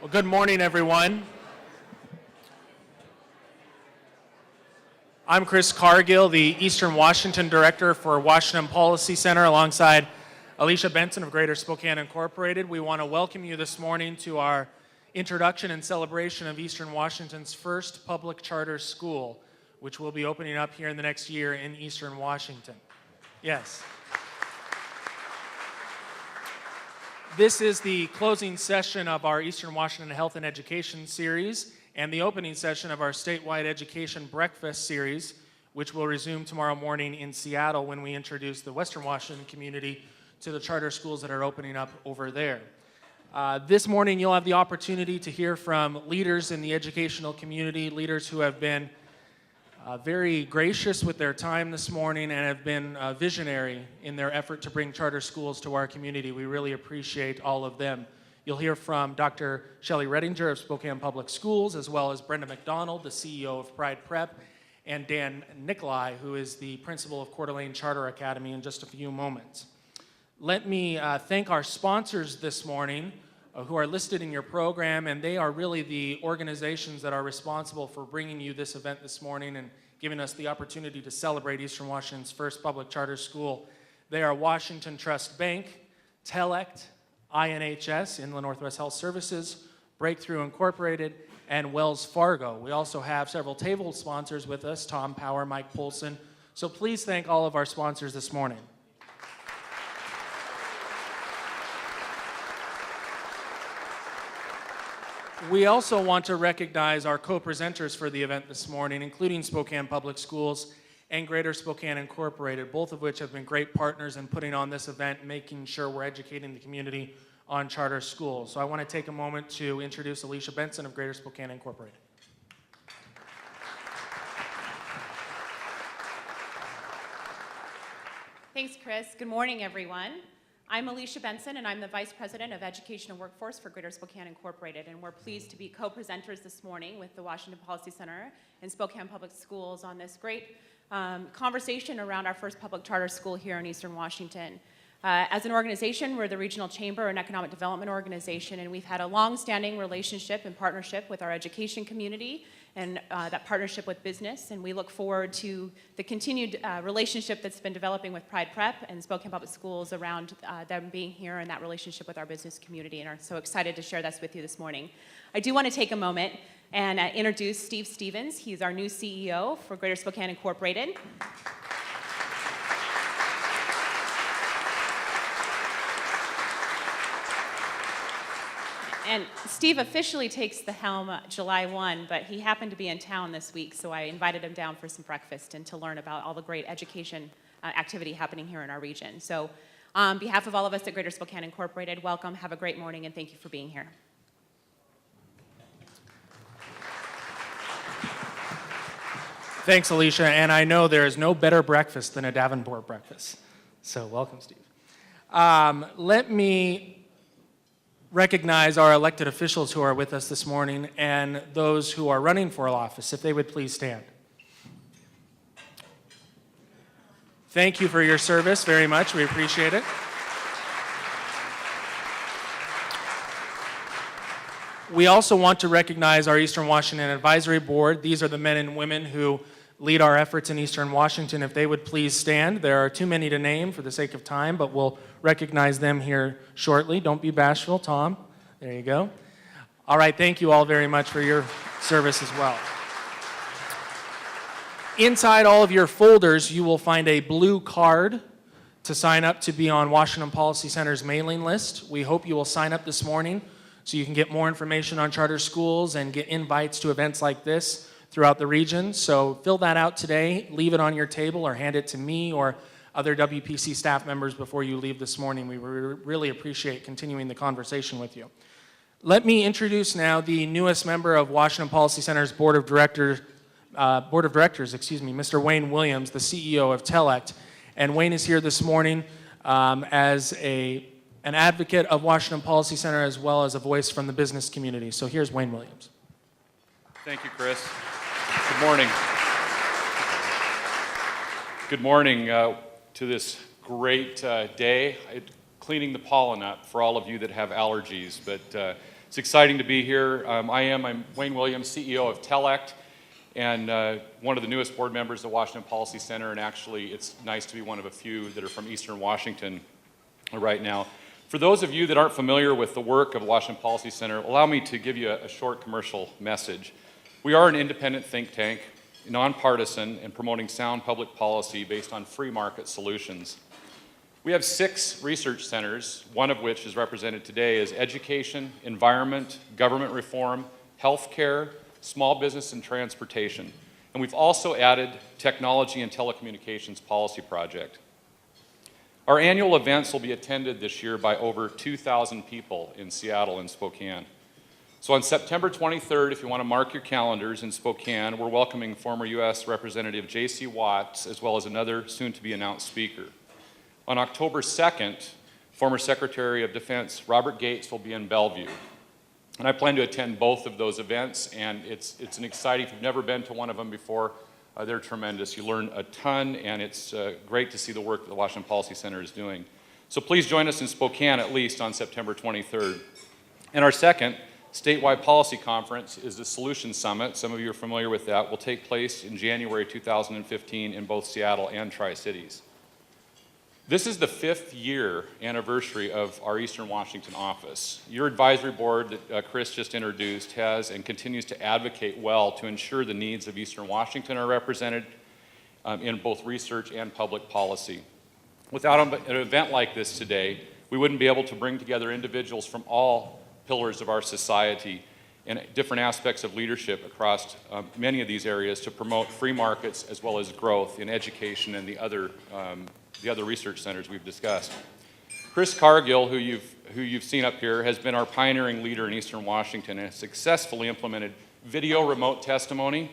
Well, good morning, everyone. I'm Chris Cargill, the Eastern Washington Director for Washington Policy Center, alongside Alicia Benson of Greater Spokane Incorporated. We want to welcome you this morning to our introduction and celebration of Eastern Washington's first public charter school, which will be opening up here in the next year in Eastern Washington. Yes. This is the closing session of our Eastern Washington Health and Education series and the opening session of our statewide education breakfast series, which will resume tomorrow morning in Seattle when we introduce the Western Washington community to the charter schools that are opening up over there. This morning you'll have the opportunity to hear from leaders in the educational community, leaders who have been very gracious with their time this morning and have been visionary in their effort to bring charter schools to our community. We really appreciate all of them. You'll hear from Dr. Shelley Redinger of Spokane Public Schools, as well as Brenda McDonald, the CEO of Pride Prep, and Dan Nicolai, who is the principal of Coeur d'Alene Charter Academy, in just a few moments. Let me thank our sponsors this morning, who are listed in your program, and they are really the organizations that are responsible for bringing you this event this morning and giving us the opportunity to celebrate Eastern Washington's first public charter school. They are Washington Trust Bank, Telect, INHS, Inland Northwest Health Services, Breakthrough Incorporated, and Wells Fargo. We also have several table sponsors with us, Tom Power, Mike Polson. So please thank all of our sponsors this morning. We also want to recognize our co-presenters for the event this morning, including Spokane Public Schools and Greater Spokane Incorporated, both of which have been great partners in putting on this event, making sure we're educating the community on charter schools. So I want to take a moment to introduce Alicia Benson of Greater Spokane Incorporated. Thanks, Chris. Good morning, everyone. I'm Alicia Benson, and I'm the Vice President of Education and Workforce for Greater Spokane Incorporated, and we're pleased to be co-presenters this morning with the Washington Policy Center and Spokane Public Schools on this great conversation around our first public charter school here in Eastern Washington. As an organization, we're the Regional Chamber and Economic Development Organization, and we've had a long-standing relationship and partnership with our education community and that partnership with business, and we look forward to the continued relationship that's been developing with Pride Prep and Spokane Public Schools around them being here and that relationship with our business community, and are so excited to share this with you this morning. I do want to take a moment and introduce Steve Stevens. He's our new CEO for Greater Spokane Incorporated. And Steve officially takes the helm July 1, but he happened to be in town this week, so I invited him down for some breakfast and to learn about all the great education activity happening here in our region. So on behalf of all of us at Greater Spokane Incorporated, welcome, have a great morning, and thank you for being here. Thanks, Alicia, and I know there is no better breakfast than a Davenport breakfast. So welcome, Steve. Let me recognize our elected officials who are with us this morning and those who are running for office, if they would please stand. Thank you for your service very much. We appreciate it. We also want to recognize our Eastern Washington Advisory Board. These are the men and women who lead our efforts in Eastern Washington. If they would please stand. There are too many to name for the sake of time, but we'll recognize them here shortly. Don't be bashful, Tom. There you go. All right, thank you all very much for your service as well. Inside all of your folders, you will find a blue card to sign up to be on Washington Policy Center's mailing list. We hope you will sign up this morning so you can get more information on charter schools and get invites to events like this throughout the region. So fill that out today, leave it on your table, or hand it to me or other WPC staff members before you leave this morning. We really appreciate continuing the conversation with you. Let me introduce now the newest member of Washington Policy Center's Board of Directors, Mr. Wayne Williams, the CEO of Telect. And Wayne is here this morning as an advocate of Washington Policy Center as well as a voice from the business community. So here's Wayne Williams. Thank you, Chris. Good morning. Good morning to this great day. Cleaning the pollen up for all of you that have allergies, but It's exciting to be here. I'm Wayne Williams, CEO of Telect, and one of the newest board members of the Washington Policy Center, and actually it's nice to be one of a few that are from Eastern Washington right now. For those of you that aren't familiar with the work of the Washington Policy Center, allow me to give you a short commercial message. We are an independent think tank, nonpartisan, and promoting sound public policy based on free market solutions. We have 6 research centers, one of which is represented today as education, environment, government reform, healthcare, small business, and transportation. And we've also added technology and telecommunications policy project. Our annual events will be attended this year by over 2,000 people in Seattle and Spokane. So on September 23rd, if you want to mark your calendars in Spokane, we're welcoming former U.S. Representative J.C. Watts, as well as another soon-to-be-announced speaker. On October 2nd, former Secretary of Defense Robert Gates will be in Bellevue. And I plan to attend both of those events, and it's an exciting, if you've never been to one of them before, they're tremendous. You learn a ton, and it's great to see the work that the Washington Policy Center is doing. So please join us in Spokane at least on September 23rd. And our second statewide policy conference is the Solutions Summit. Some of you are familiar with that. Will take place in January 2015 in both Seattle and Tri-Cities. This is the 5th year anniversary of our Eastern Washington office. Your advisory board that Chris just introduced has and continues to advocate well to ensure the needs of Eastern Washington are represented in both research and public policy. Without an event like this today, we wouldn't be able to bring together individuals from all pillars of our society and different aspects of leadership across many of these areas to promote free markets as well as growth in education and the other research centers we've discussed. Chris Cargill, who you've seen up here, has been our pioneering leader in Eastern Washington and has successfully implemented video remote testimony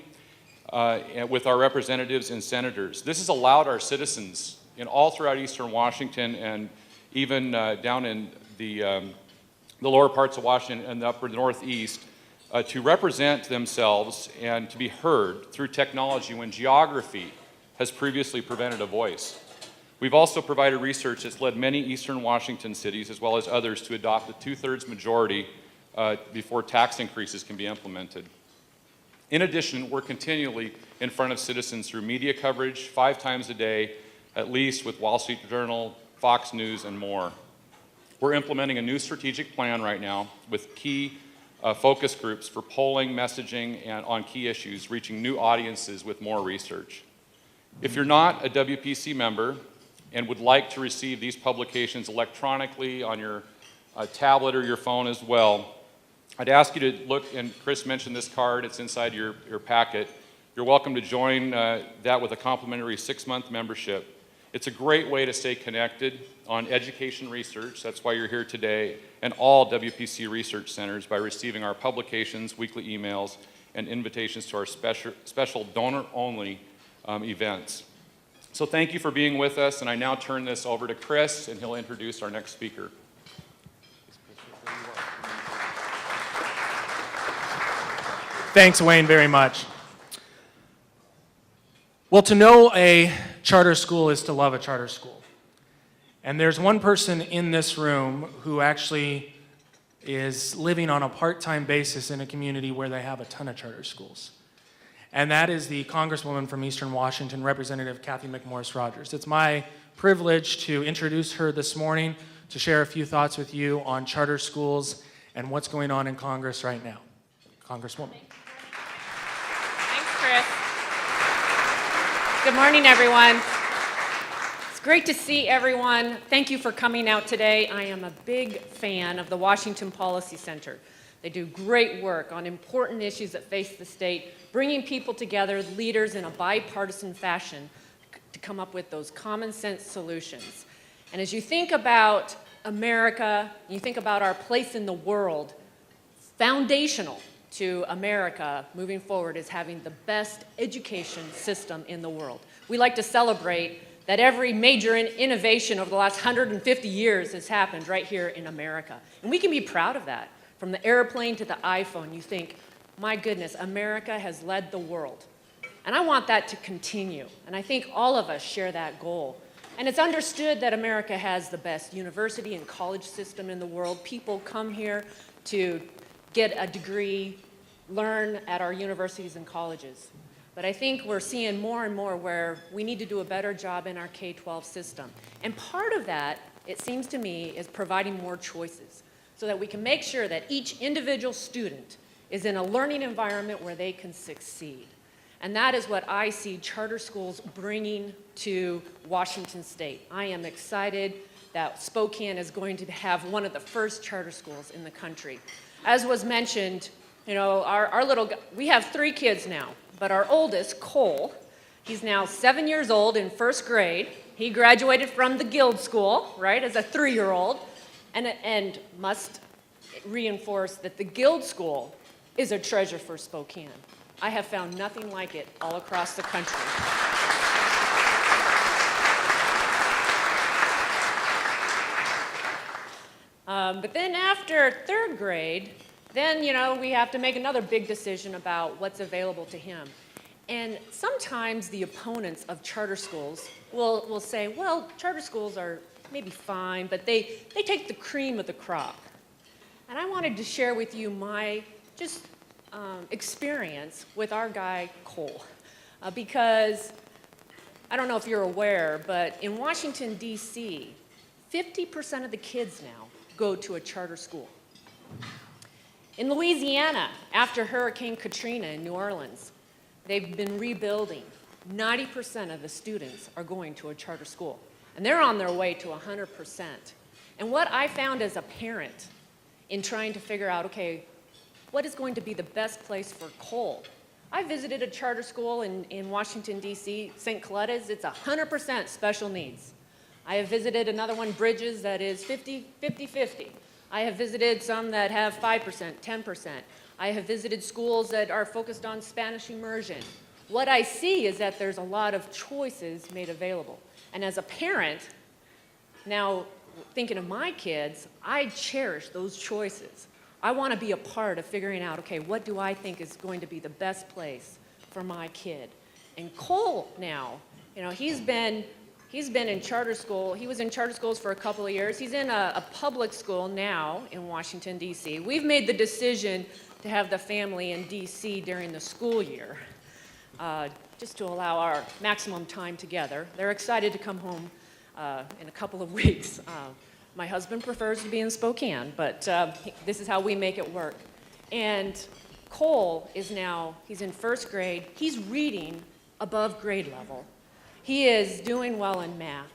with our representatives and senators. This has allowed our citizens all throughout Eastern Washington and even down in the lower parts of Washington and the upper northeast to represent themselves and to be heard through technology when geography has previously prevented a voice. We've also provided research that's led many Eastern Washington cities, as well as others, to adopt a 2/3 majority before tax increases can be implemented. In addition, we're continually in front of citizens through media coverage 5 times a day, at least with Wall Street Journal, Fox News, and more. We're implementing a new strategic plan right now with key focus groups for polling, messaging, and on key issues, reaching new audiences with more research. If you're not a WPC member, and would like to receive these publications electronically on your tablet or your phone as well, I'd ask you to look, and Chris mentioned this card, it's inside your packet. You're welcome to join that with a complimentary 6-month membership. It's a great way to stay connected on education research, that's why you're here today, and all WPC research centers by receiving our publications, weekly emails, and invitations to our special donor-only events. So thank you for being with us, and I now turn this over to Chris, and he'll introduce our next speaker. Thanks, Wayne, very much. Well, to know a charter school is to love a charter school. And there's one person in this room who actually is living on a part-time basis in a community where they have a ton of charter schools. And that is the Congresswoman from Eastern Washington, Representative Cathy McMorris Rodgers. It's my privilege to introduce her this morning to share a few thoughts with you on charter schools and what's going on in Congress right now. Congresswoman. Thanks, Chris. Good morning, everyone. It's great to see everyone. Thank you for coming out today. I am a big fan of the Washington Policy Center. They do great work on important issues that face the state, bringing people together, leaders in a bipartisan fashion to come up with those common sense solutions. And as you think about America, you think about our place in the world, foundational to America moving forward is having the best education system in the world. We like to celebrate that every major innovation over the last 150 years has happened right here in America. And we can be proud of that. From the airplane to the iPhone, you think, my goodness, America has led the world. And I want that to continue. And I think all of us share that goal. And it's understood that America has the best university and college system in the world. People come here to get a degree, learn at our universities and colleges. But I think we're seeing more and more where we need to do a better job in our K-12 system. And part of that, it seems to me, is providing more choices so that we can make sure that each individual student is in a learning environment where they can succeed. And that is what I see charter schools bringing to Washington State. I am excited that Spokane is going to have one of the first charter schools in the country. As was mentioned, you know, we have 3 kids now, but our oldest, Cole, he's now 7 years old in first grade. He graduated from the Guild School, right, as a 3-year-old, and must reinforce that the Guild School is a treasure for Spokane. I have found nothing like it all across the country. But then after 3rd grade, then, you know, we have to make another big decision about what's available to him. And sometimes the opponents of charter schools will say, well, charter schools are maybe fine, but they take the cream of the crop. And I wanted to share with you my experience with our guy, Cole. Because I don't know if you're aware, but in Washington, D.C., 50% of the kids now go to a charter school. In Louisiana, after Hurricane Katrina in New Orleans, they've been rebuilding. 90% of the students are going to a charter school, and they're on their way to 100%. And what I found as a parent in trying to figure out, okay, what is going to be the best place for Cole? I visited a charter school in Washington, D.C., St. Coletta's. It's 100% special needs. I have visited another one, Bridges, that is 50-50. I have visited some that have 5%, 10%. I have visited schools that are focused on Spanish immersion. What I see is that there's a lot of choices made available. And as a parent, now thinking of my kids, I cherish those choices. I want to be a part of figuring out, okay, what do I think is going to be the best place for my kid? And Cole now, you know, he's been in charter school. He was in charter schools for a couple of years. He's in a public school now in Washington, D.C. We've made the decision to have the family in D.C. during the school year, just to allow our maximum time together. They're excited to come home in a couple of weeks. My husband prefers to be in Spokane, but this is how we make it work. And Cole is now, he's in first grade. He's reading above grade level. He is doing well in math.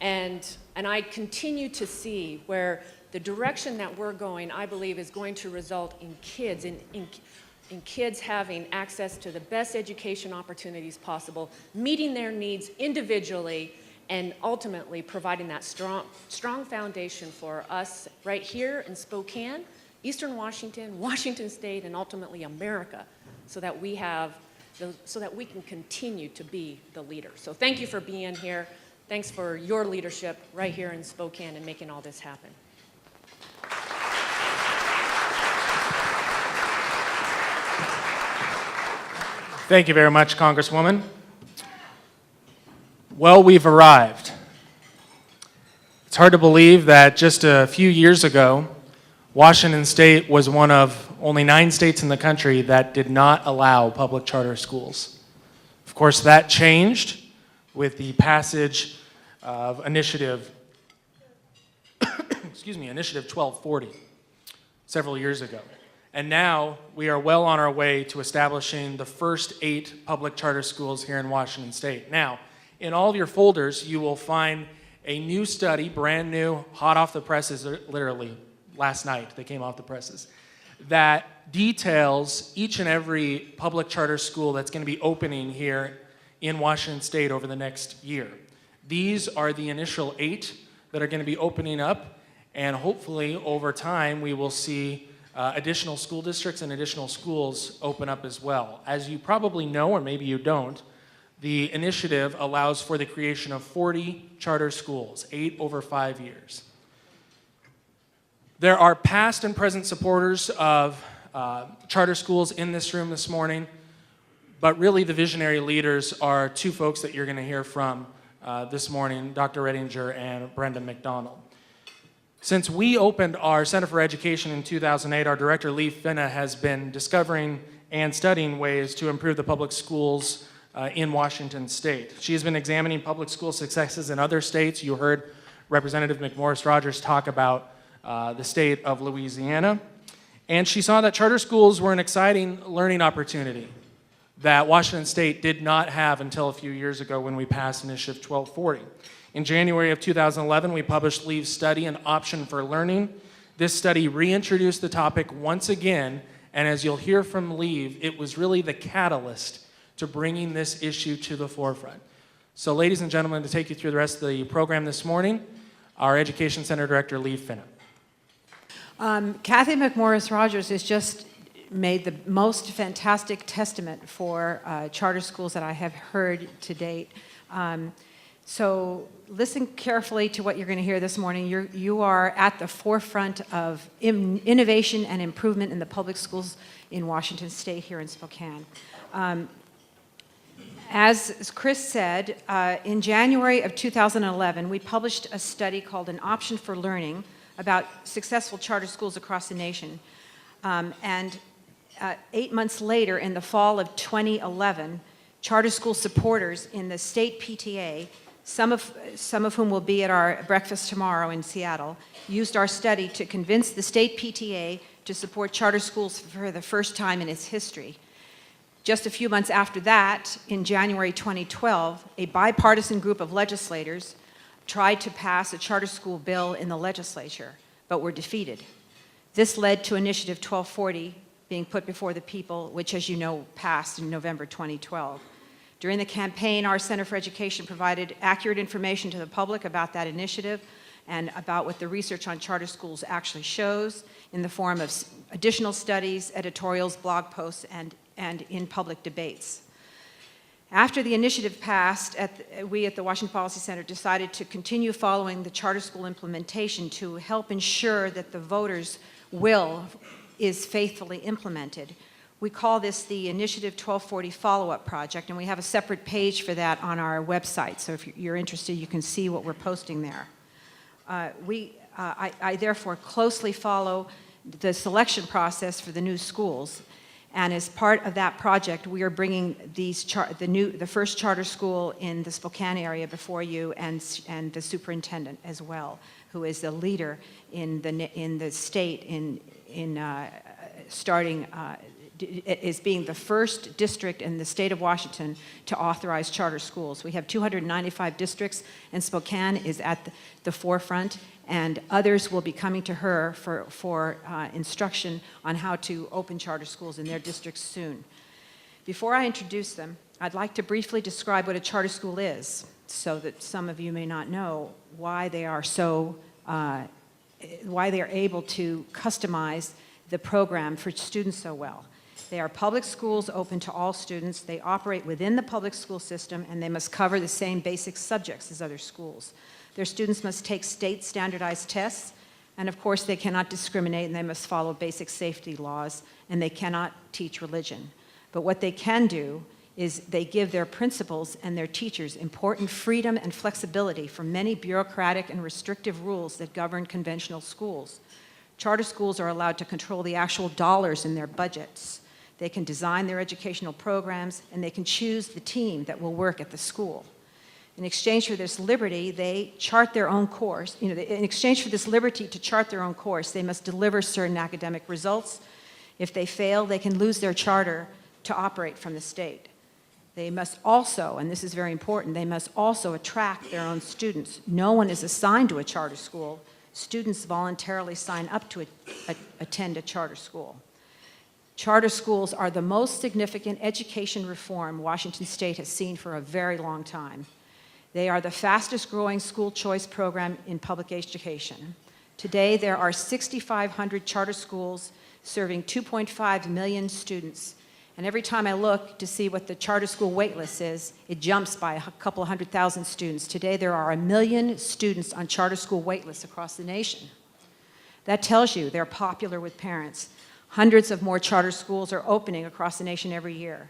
And I continue to see where the direction that we're going, I believe, is going to result in kids, in kids having access to the best education opportunities possible, meeting their needs individually, and ultimately providing that strong foundation for us right here in Spokane, Eastern Washington, Washington State, and ultimately America, so that we can continue to be the leader. So thank you for being here. Thanks for your leadership right here in Spokane and making all this happen. Thank you very much, Congresswoman. Well, we've arrived. It's hard to believe that just a few years ago, Washington State was one of only 9 states in the country that did not allow public charter schools. Of course, that changed with the passage of Initiative 1240 several years ago. And now we are well on our way to establishing the first 8 public charter schools here in Washington State. Now, in all of your folders, you will find a new study, brand new, hot off the presses, literally last night they came off the presses, that details each and every public charter school that's going to be opening here in Washington State over the next year. These are the initial 8 that are going to be opening up, and hopefully over time we will see additional school districts and additional schools open up as well. As you probably know, or maybe you don't, the initiative allows for the creation of 40 charter schools, 8 over 5 years. There are past and present supporters of charter schools in this room this morning, but really the visionary leaders are 2 folks that you're going to hear from this morning, Dr. Redinger and Brenda McDonald. Since we opened our Center for Education in 2008, our director, Lee Finna, has been discovering and studying ways to improve the public schools in Washington State. She has been examining public school successes in other states. You heard Representative McMorris Rodgers talk about the state of Louisiana. And she saw that charter schools were an exciting learning opportunity that Washington State did not have until a few years ago when we passed Initiative 1240. In January of 2011, we published Lee's study, An Option for Learning. This study reintroduced the topic once again, and as you'll hear from Lee, it was really the catalyst to bringing this issue to the forefront. So ladies and gentlemen, to take you through the rest of the program this morning, our Education Center Director, Lee Finna. Kathy McMorris Rodgers has just made the most fantastic testament for charter schools that I have heard to date. So listen carefully to what you're going to hear this morning. You are at the forefront of innovation and improvement in the public schools in Washington State here in Spokane. As Chris said, in January of 2011, we published a study called An Option for Learning about successful charter schools across the nation. 8 months later, in the fall of 2011, charter school supporters in the state PTA, some of whom will be at our breakfast tomorrow in Seattle, used our study to convince the state PTA to support charter schools for the first time in its history. Just a few months after that, in January 2012, a bipartisan group of legislators tried to pass a charter school bill in the legislature, but were defeated. This led to Initiative 1240 being put before the people, which, as you know, passed in November 2012. During the campaign, our Center for Education provided accurate information to the public about that initiative and about what the research on charter schools actually shows in the form of additional studies, editorials, blog posts, and in public debates. After the initiative passed, we at the Washington Policy Center decided to continue following the charter school implementation to help ensure that the voters' will is faithfully implemented. We call this the Initiative 1240 Follow-Up Project, and we have a separate page for that on our website. So if you're interested, you can see what we're posting there. I therefore closely follow the selection process for the new schools. And as part of that project, we are bringing the first charter school in the Spokane area before you, and the superintendent as well, who is the leader in the state in starting. Is being the first district in the state of Washington to authorize charter schools. We have 295 districts, and Spokane is at the forefront, and others will be coming to her for instruction on how to open charter schools in their districts soon. Before I introduce them, I'd like to briefly describe what a charter school is, so that some of you may not know why they are able to customize the program for students so well. They are public schools open to all students. They operate within the public school system, and they must cover the same basic subjects as other schools. Their students must take state standardized tests, and of course they cannot discriminate, and they must follow basic safety laws, and they cannot teach religion. But what they can do is they give their principals and their teachers important freedom and flexibility from many bureaucratic and restrictive rules that govern conventional schools. Charter schools are allowed to control the actual dollars in their budgets. They can design their educational programs, and they can choose the team that will work at the school. In exchange for this liberty, they chart their own course. In exchange for this liberty to chart their own course, they must deliver certain academic results. If they fail, they can lose their charter to operate from the state. They must also, and this is very important, they must also attract their own students. No one is assigned to a charter school. Students voluntarily sign up to attend a charter school. Charter schools are the most significant education reform Washington State has seen for a very long time. They are the fastest growing school choice program in public education. Today, there are 6,500 charter schools serving 2.5 million students. And every time I look to see what the charter school wait list is, it jumps by a couple 100,000 students. Today, there are 1 million students on charter school wait lists across the nation. That tells you they're popular with parents. Hundreds of more charter schools are opening across the nation every year.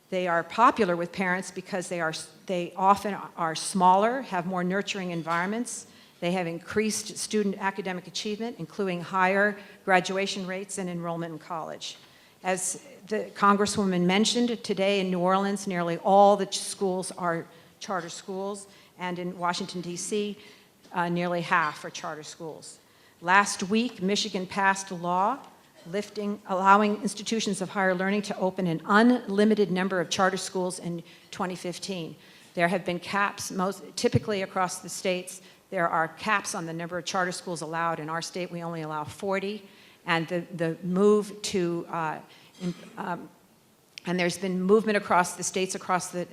They are popular with parents because they often are smaller, have more nurturing environments, They have increased student academic achievement, including higher graduation rates and enrollment in college. As the Congresswoman mentioned, today in New Orleans, nearly all the schools are charter schools, and in Washington, D.C., nearly half are charter schools. Last week, Michigan passed a law allowing institutions of higher learning to open an unlimited number of charter schools in 2015. There have been caps, typically across the states, there are caps on the number of charter schools allowed. In our state, we only allow 40, and the move to, and there's been movement across the states, across the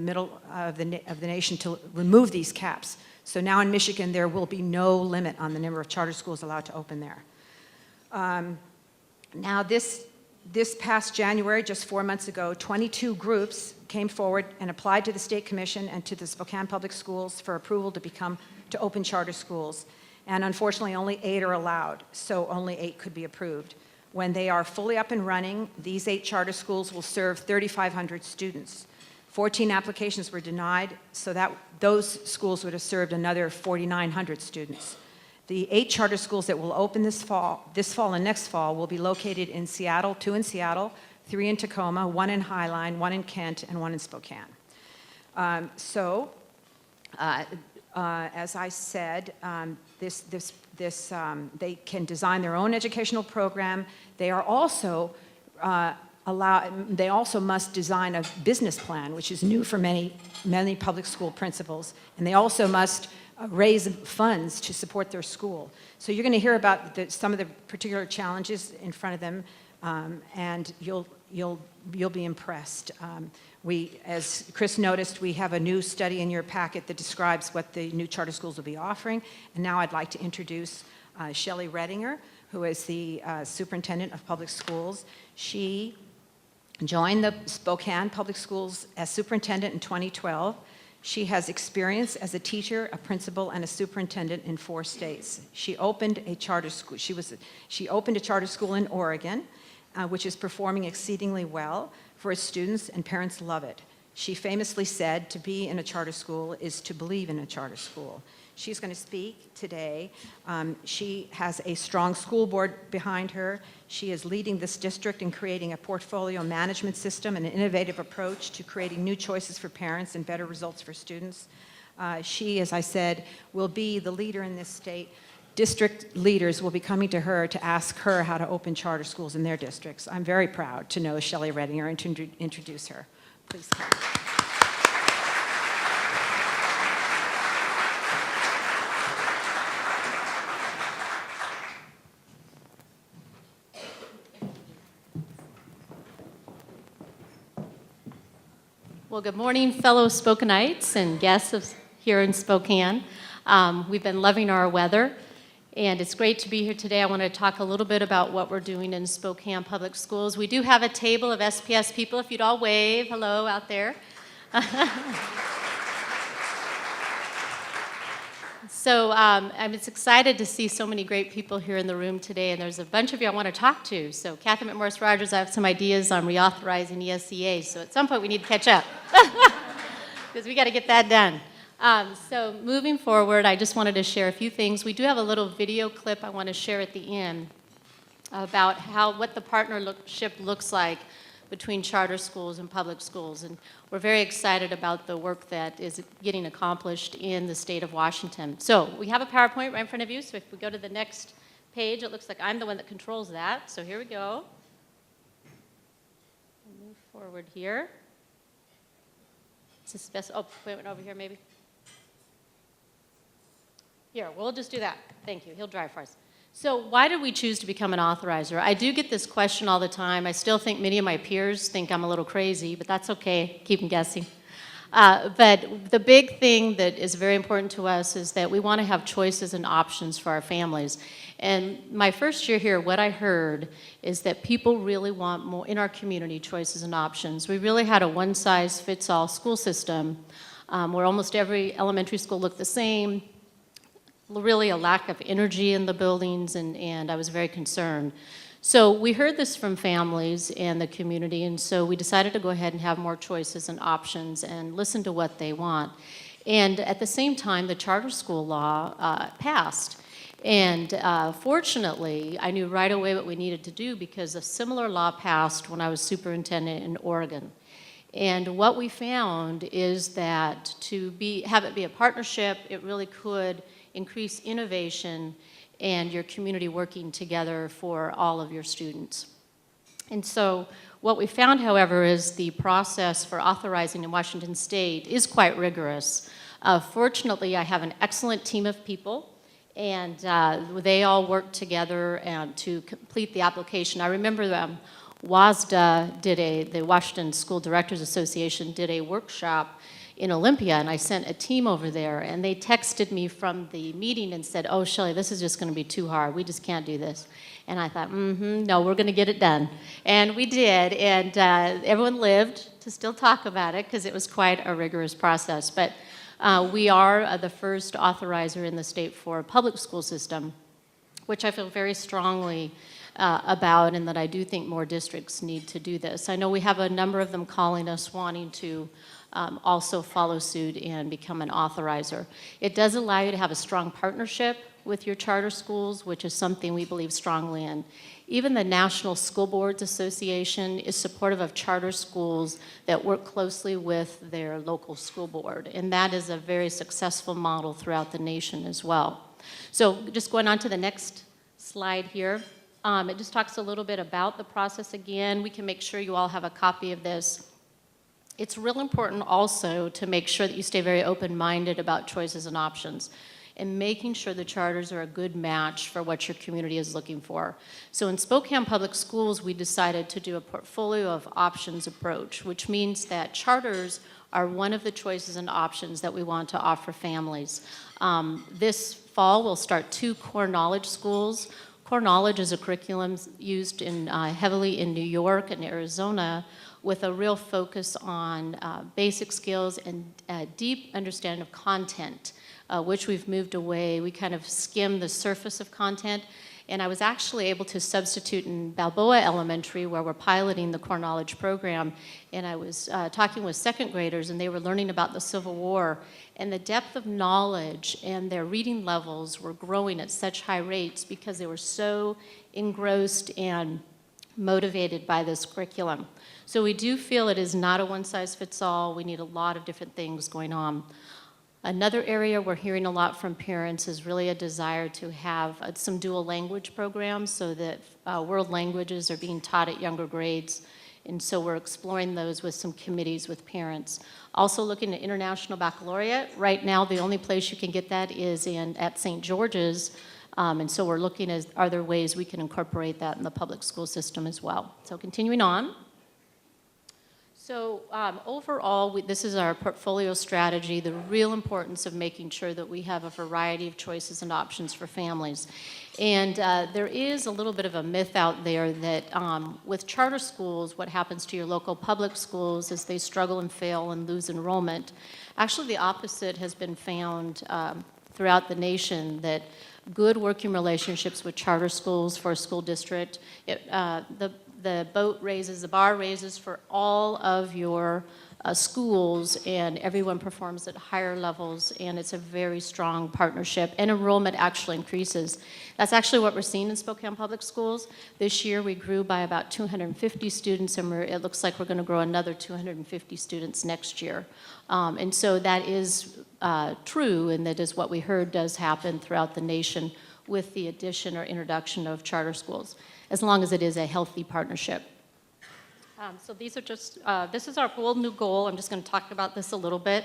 middle of the nation to remove these caps. So now in Michigan, there will be no limit on the number of charter schools allowed to open there. Now this past January, just 4 months ago, 22 groups came forward and applied to the State Commission and to the Spokane Public Schools for approval to open charter schools. And unfortunately, only 8 are allowed, so only 8 could be approved. When they are fully up and running, these 8 charter schools will serve 3,500 students. 14 applications were denied, so that those schools would have served another 4,900 students. The 8 charter schools that will open this fall and next fall will be located in Seattle, 2 in Seattle, 3 in Tacoma, 1 in Highline, 1 in Kent, and 1 in Spokane. As I said, they can design their own educational program. They are also they also must design a business plan, which is new for many public school principals, and they also must raise funds to support their school. So you're going to hear about some of the particular challenges in front of them, and you'll be impressed. As Chris noticed, we have a new study in your packet that describes what the new charter schools will be offering. And now I'd like to introduce Shelley Redinger, who is the superintendent of public schools. She joined the Spokane Public Schools as superintendent in 2012. She has experience as a teacher, a principal, and a superintendent in 4 states. She opened a charter school. She opened a charter school in Oregon, which is performing exceedingly well for its students, and parents love it. She famously said, "To be in a charter school is to believe in a charter school." She's going to speak today. She has a strong school board behind her. She is leading this district in creating a portfolio management system and an innovative approach to creating new choices for parents and better results for students. She, as I said, will be the leader in this state. District leaders will be coming to her to ask her how to open charter schools in their districts. I'm very proud to know Shelley Redinger and to introduce her. Please come. Well, good morning, fellow Spokanites and guests here in Spokane. We've been loving our weather, and it's great to be here today. I want to talk a little bit about what we're doing in Spokane Public Schools. We do have a table of SPS people. If you'd all wave hello out there. So I'm just excited to see so many great people here in the room today, and there's a bunch of you I want to talk to. So Catherine McMorris Rogers, I have some ideas on reauthorizing ESEA, so at some point we need to catch up because we got to get that done. So moving forward, I just wanted to share a few things. We do have a little video clip I want to share at the end about what the partnership looks like between charter schools and public schools. And we're very excited about the work that is getting accomplished in the state of Washington. So we have a PowerPoint right in front of you. So if we go to the next page, it looks like I'm the one that controls that. So here we go. I'll move forward here. Is this best? Oh, wait, over here maybe. Here, we'll just do that. Thank you. He'll drive for us. So why did we choose to become an authorizer? I do get this question all the time. I still think many of my peers think I'm a little crazy, but that's okay. Keep them guessing. But the big thing that is very important to us is that we want to have choices and options for our families. And my first year here, what I heard is that people really want more in our community choices and options. We really had a one-size-fits-all school system where almost every elementary school looked the same. Really a lack of energy in the buildings, and I was very concerned. So we heard this from families and the community, and so we decided to go ahead and have more choices and options and listen to what they want. And at the same time, the charter school law passed. And fortunately, I knew right away what we needed to do because a similar law passed when I was superintendent in Oregon. And what we found is that have it be a partnership, it really could increase innovation and your community working together for all of your students. And so what we found, however, is the process for authorizing in Washington State is quite rigorous. Fortunately, I have an excellent team of people, and they all work together to complete the application. I remember WASDA the Washington School Directors Association, did a workshop in Olympia, and I sent a team over there, and they texted me from the meeting and said, "Oh, Shelley, this is just going to be too hard. We just can't do this." And I thought, no, we're going to get it done. And we did, and everyone lived to still talk about it because it was quite a rigorous process. But we are the first authorizer in the state for a public school system, which I feel very strongly about, and that I do think more districts need to do this. I know we have a number of them calling us wanting to also follow suit and become an authorizer. It does allow you to have a strong partnership with your charter schools, which is something we believe strongly in. Even the National School Boards Association is supportive of charter schools that work closely with their local school board, and that is a very successful model throughout the nation as well. So just going on to the next slide here. It just talks a little bit about the process again. We can make sure you all have a copy of this. It's real important also to make sure that you stay very open-minded about choices and options and making sure the charters are a good match for what your community is looking for. So in Spokane Public Schools, we decided to do a portfolio of options approach, which means that charters are one of the choices and options that we want to offer families. This fall, we'll start 2 core knowledge schools. Core knowledge is a curriculum used heavily in New York and Arizona with a real focus on basic skills and deep understanding of content, which we've moved away. We kind of skim the surface of content. And I was actually able to substitute in Balboa Elementary, where we're piloting the core knowledge program, and I was talking with second graders, and they were learning about the Civil War, and the depth of knowledge and their reading levels were growing at such high rates because they were so engrossed and motivated by this curriculum. So we do feel it is not a one-size-fits-all. We need a lot of different things going on. Another area we're hearing a lot from parents is really a desire to have some dual language programs so that world languages are being taught at younger grades. And so we're exploring those with some committees with parents. Also looking at International Baccalaureate. Right now, the only place you can get that is at St. George's. And so we're looking at, are there ways we can incorporate that in the public school system as well? So continuing on. So overall, this is our portfolio strategy, the real importance of making sure that we have a variety of choices and options for families. And there is a little bit of a myth out there that with charter schools, what happens to your local public schools is they struggle and fail and lose enrollment. Actually, the opposite has been found throughout the nation, that good working relationships with charter schools for a school district, the bar raises for all of your schools, and everyone performs at higher levels, and it's a very strong partnership, and enrollment actually increases. That's actually what we're seeing in Spokane Public Schools. This year we grew by about 250 students, and it looks like we're going to grow another 250 students next year. And so that is true, and that is what we heard does happen throughout the nation with the addition or introduction of charter schools, as long as it is a healthy partnership. So these are just, this is our whole new goal. I'm just going to talk about this a little bit.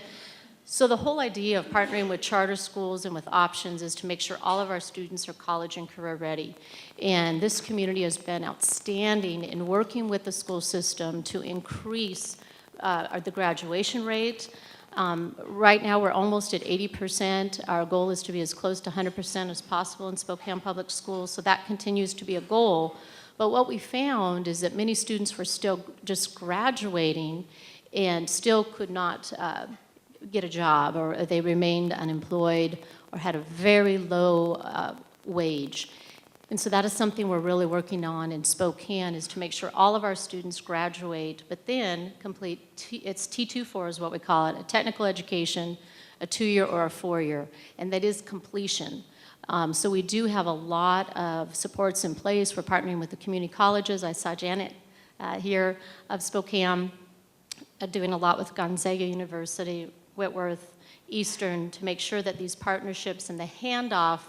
So the whole idea of partnering with charter schools and with options is to make sure all of our students are college and career ready. And this community has been outstanding in working with the school system to increase the graduation rate. Right now we're almost at 80%. Our goal is to be as close to 100% as possible in Spokane Public Schools, so that continues to be a goal. But what we found is that many students were still just graduating and still could not get a job, or they remained unemployed or had a very low wage. And so that is something we're really working on in Spokane, is to make sure all of our students graduate, but then complete, it's T24 is what we call it, a technical education, a a 2-year or a 4-year, and that is completion. So we do have a lot of supports in place. We're partnering with the community colleges. I saw Janet here of Spokane doing a lot with Gonzaga University, Whitworth, Eastern, to make sure that these partnerships and the handoff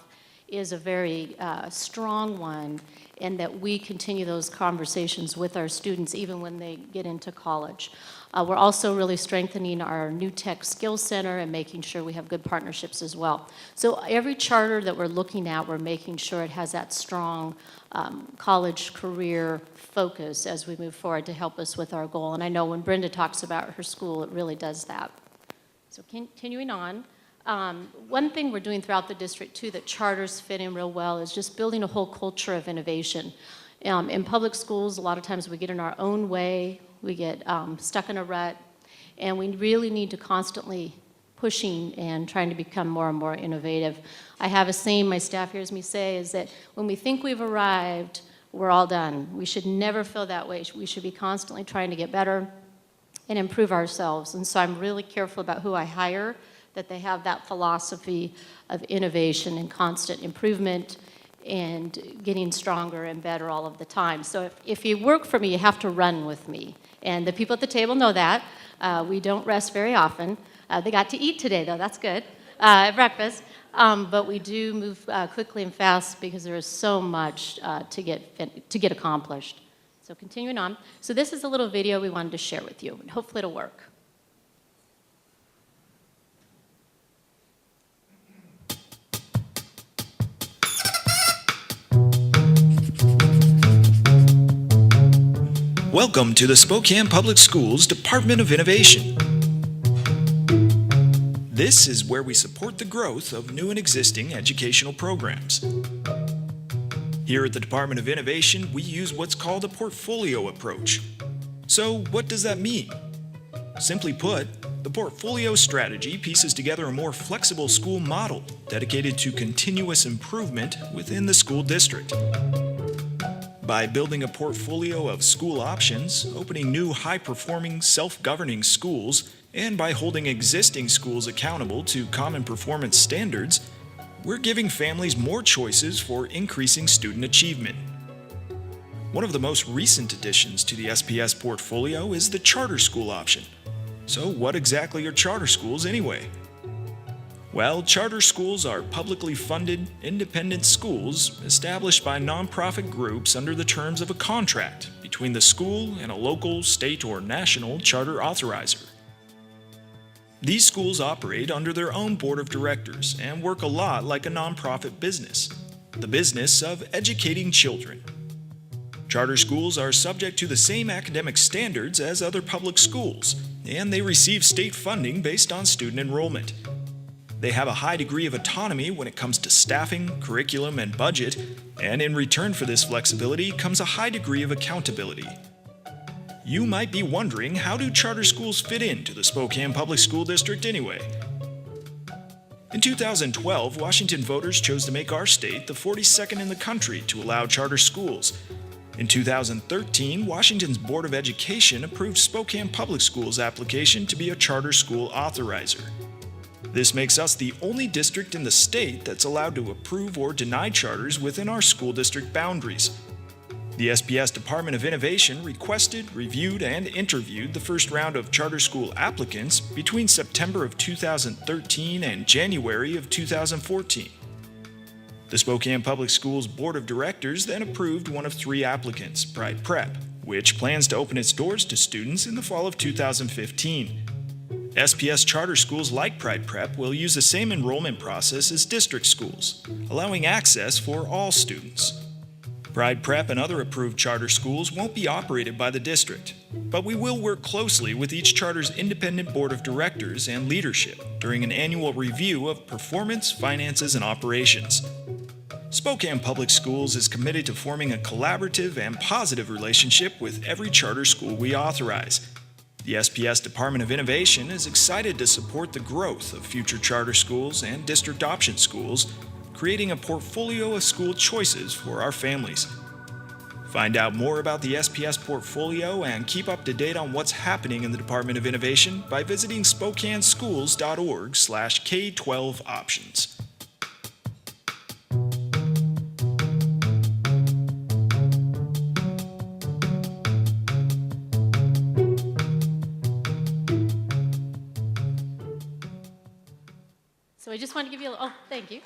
is a very strong one, and that we continue those conversations with our students even when they get into college. We're also really strengthening our New Tech Skills Center and making sure we have good partnerships as well. So every charter that we're looking at, we're making sure it has that strong college career focus as we move forward to help us with our goal. And I know when Brenda talks about her school, it really does that. So continuing on, one thing we're doing throughout the district too that charters fit in real well is just building a whole culture of innovation. In public schools, a lot of times we get in our own way, we get stuck in a rut, and we really need to constantly pushing and trying to become more and more innovative. I have a saying my staff hears me say is that when we think we've arrived, we're all done. We should never feel that way. We should be constantly trying to get better and improve ourselves. And so I'm really careful about who I hire, that they have that philosophy of innovation and constant improvement and getting stronger and better all of the time. So if you work for me, you have to run with me. And the people at the table know that. We don't rest very often. They got to eat today, though. That's good at breakfast. But we do move quickly and fast because there is so much to get accomplished. So continuing on. So this is a little video we wanted to share with you, and hopefully it'll work. Welcome to the Spokane Public Schools Department of Innovation. This is where we support the growth of new and existing educational programs. Here at the Department of Innovation, we use what's called a portfolio approach. So, what does that mean? Simply put, the portfolio strategy pieces together a more flexible school model dedicated to continuous improvement within the school district. By building a portfolio of school options, opening new high-performing, self-governing schools, and by holding existing schools accountable to common performance standards, we're giving families more choices for increasing student achievement. One of the most recent additions to the SPS portfolio is the charter school option. So what exactly are charter schools anyway? Well, charter schools are publicly funded, independent schools established by nonprofit groups under the terms of a contract between the school and a local, state, or national charter authorizer. These schools operate under their own board of directors and work a lot like a nonprofit business, the business of educating children. Charter schools are subject to the same academic standards as other public schools, and they receive state funding based on student enrollment. They have a high degree of autonomy when it comes to staffing, curriculum, and budget, and in return for this flexibility comes a high degree of accountability. You might be wondering, how do charter schools fit into the Spokane Public School District anyway? In 2012, Washington voters chose to make our state the 42nd in the country to allow charter schools. In 2013, Washington's Board of Education approved Spokane Public Schools' application to be a charter school authorizer. This makes us the only district in the state that's allowed to approve or deny charters within our school district boundaries. The SPS Department of Innovation requested, reviewed, and interviewed the first round of charter school applicants between September of 2013 and January of 2014. The Spokane Public Schools Board of Directors then approved one of 3 applicants, Pride Prep, which plans to open its doors to students in the fall of 2015. SPS charter schools like Pride Prep will use the same enrollment process as district schools, allowing access for all students. Pride Prep and other approved charter schools won't be operated by the district, but we will work closely with each charter's independent board of directors and leadership during an annual review of performance, finances, and operations. Spokane Public Schools is committed to forming a collaborative and positive relationship with every charter school we authorize. The SPS Department of Innovation is excited to support the growth of future charter schools and district option schools, creating a portfolio of school choices for our families. Find out more about the SPS portfolio and keep up to date on what's happening in the Department of Innovation by visiting SpokaneSchools.org/K-12 options. So I just want to give you oh, thank you.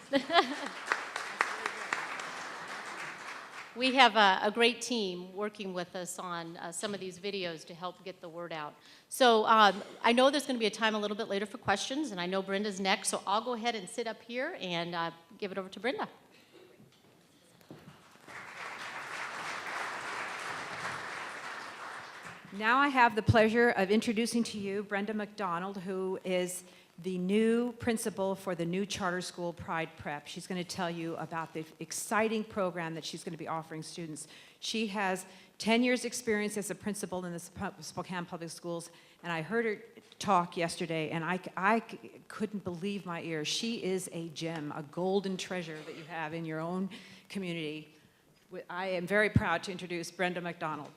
We have a great team working with us on some of these videos to help get the word out. So I know there's going to be a time a little bit later for questions, and I know Brenda's next, so I'll go ahead and sit up here and give it over to Brenda. Now I have the pleasure of introducing to you Brenda McDonald, who is the new principal for the new charter school, Pride Prep. She's going to tell you about the exciting program that she's going to be offering students. She has 10 years experience as a principal in the Spokane Public Schools, and I heard her talk yesterday, and I couldn't believe my ears. She is a gem, a golden treasure that you have in your own community. I am very proud to introduce Brenda McDonald.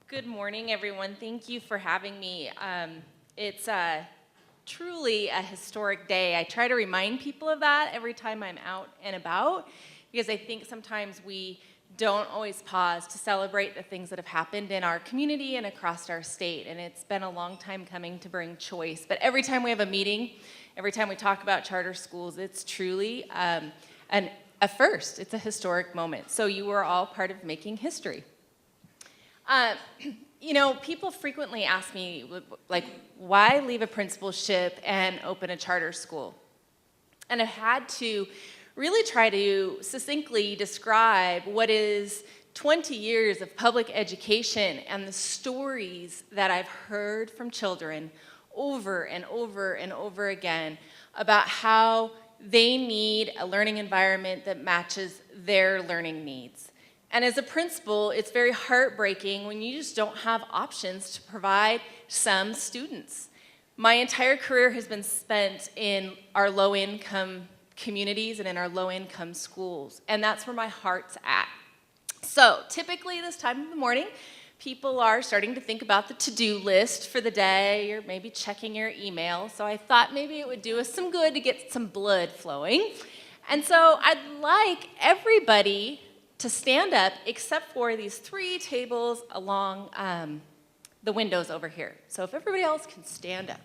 Good morning, everyone. Thank you for having me. It's truly a historic day. I try to remind people of that every time I'm out and about, because I think sometimes we don't always pause to celebrate the things that have happened in our community and across our state. And it's been a long time coming to bring choice. But every time we have a meeting, every time we talk about charter schools, it's truly a first. It's a historic moment. So you are all part of making history. You know, people frequently ask me, like, why leave a principalship and open a charter school? And I've had to really try to succinctly describe what is 20 years of public education and the stories that I've heard from children over and over and over again about how they need a learning environment that matches their learning needs. And as a principal, it's very heartbreaking when you just don't have options to provide some students. My entire career has been spent in our low-income communities and in our low-income schools, and that's where my heart's at. So typically this time of the morning, people are starting to think about the to-do list for the day, or maybe checking your email. So I thought maybe it would do us some good to get some blood flowing. And so I'd like everybody to stand up except for these 3 tables along the windows over here. So if everybody else can stand up.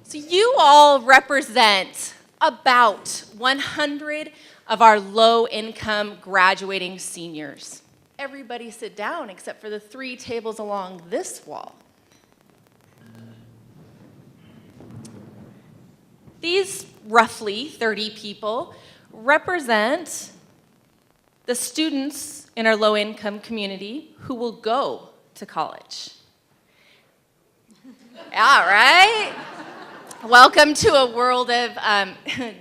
So you all represent about 100 of our low-income graduating seniors. Everybody sit down except for the 3 tables along this wall. These roughly 30 people represent the students in our low-income community who will go to college. All right. Welcome to a world of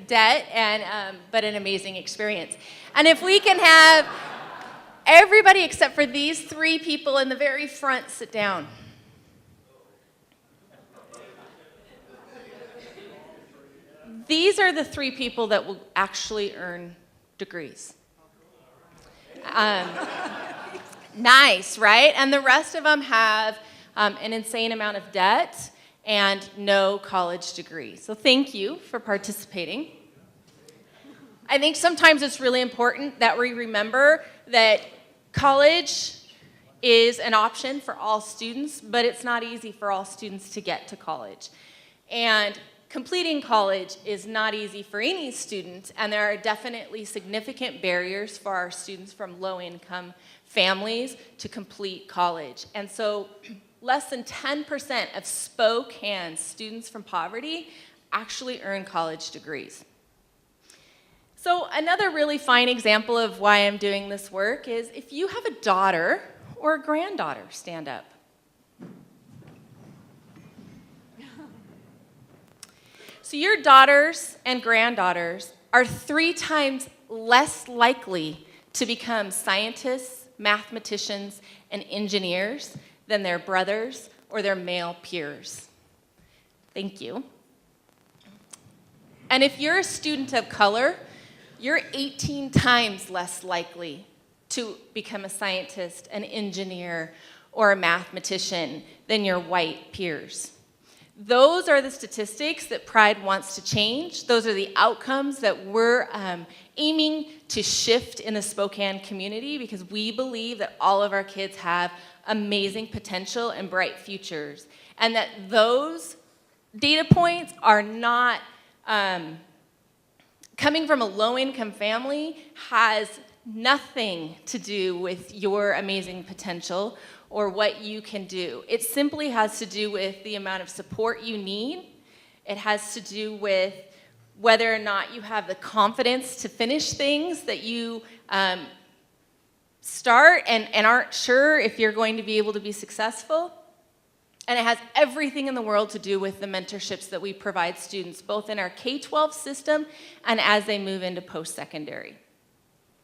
debt, and but an amazing experience. And if we can have everybody except for these 3 people in the very front sit down. These are the 3 people that will actually earn degrees. Nice, right? And the rest of them have an insane amount of debt and no college degree. So thank you for participating. I think sometimes it's really important that we remember that college is an option for all students, but it's not easy for all students to get to college. And completing college is not easy for any student, and there are definitely significant barriers for our students from low-income families to complete college. And so less than 10% of Spokane students from poverty actually earn college degrees. So another really fine example of why I'm doing this work is if you have a daughter or a granddaughter, stand up. So your daughters and granddaughters are 3 times less likely to become scientists, mathematicians, and engineers than their brothers or their male peers. Thank you. And if you're a student of color, you're 18 times less likely to become a scientist, an engineer, or a mathematician than your white peers. Those are the statistics that Pride wants to change. Those are the outcomes that we're aiming to shift in the Spokane community, because we believe that all of our kids have amazing potential and bright futures, and that those data points are not coming from a low-income family has nothing to do with your amazing potential or what you can do. It simply has to do with the amount of support you need. It has to do with whether or not you have the confidence to finish things that you start and aren't sure if you're going to be able to be successful. And it has everything in the world to do with the mentorships that we provide students, both in our K-12 system and as they move into post-secondary.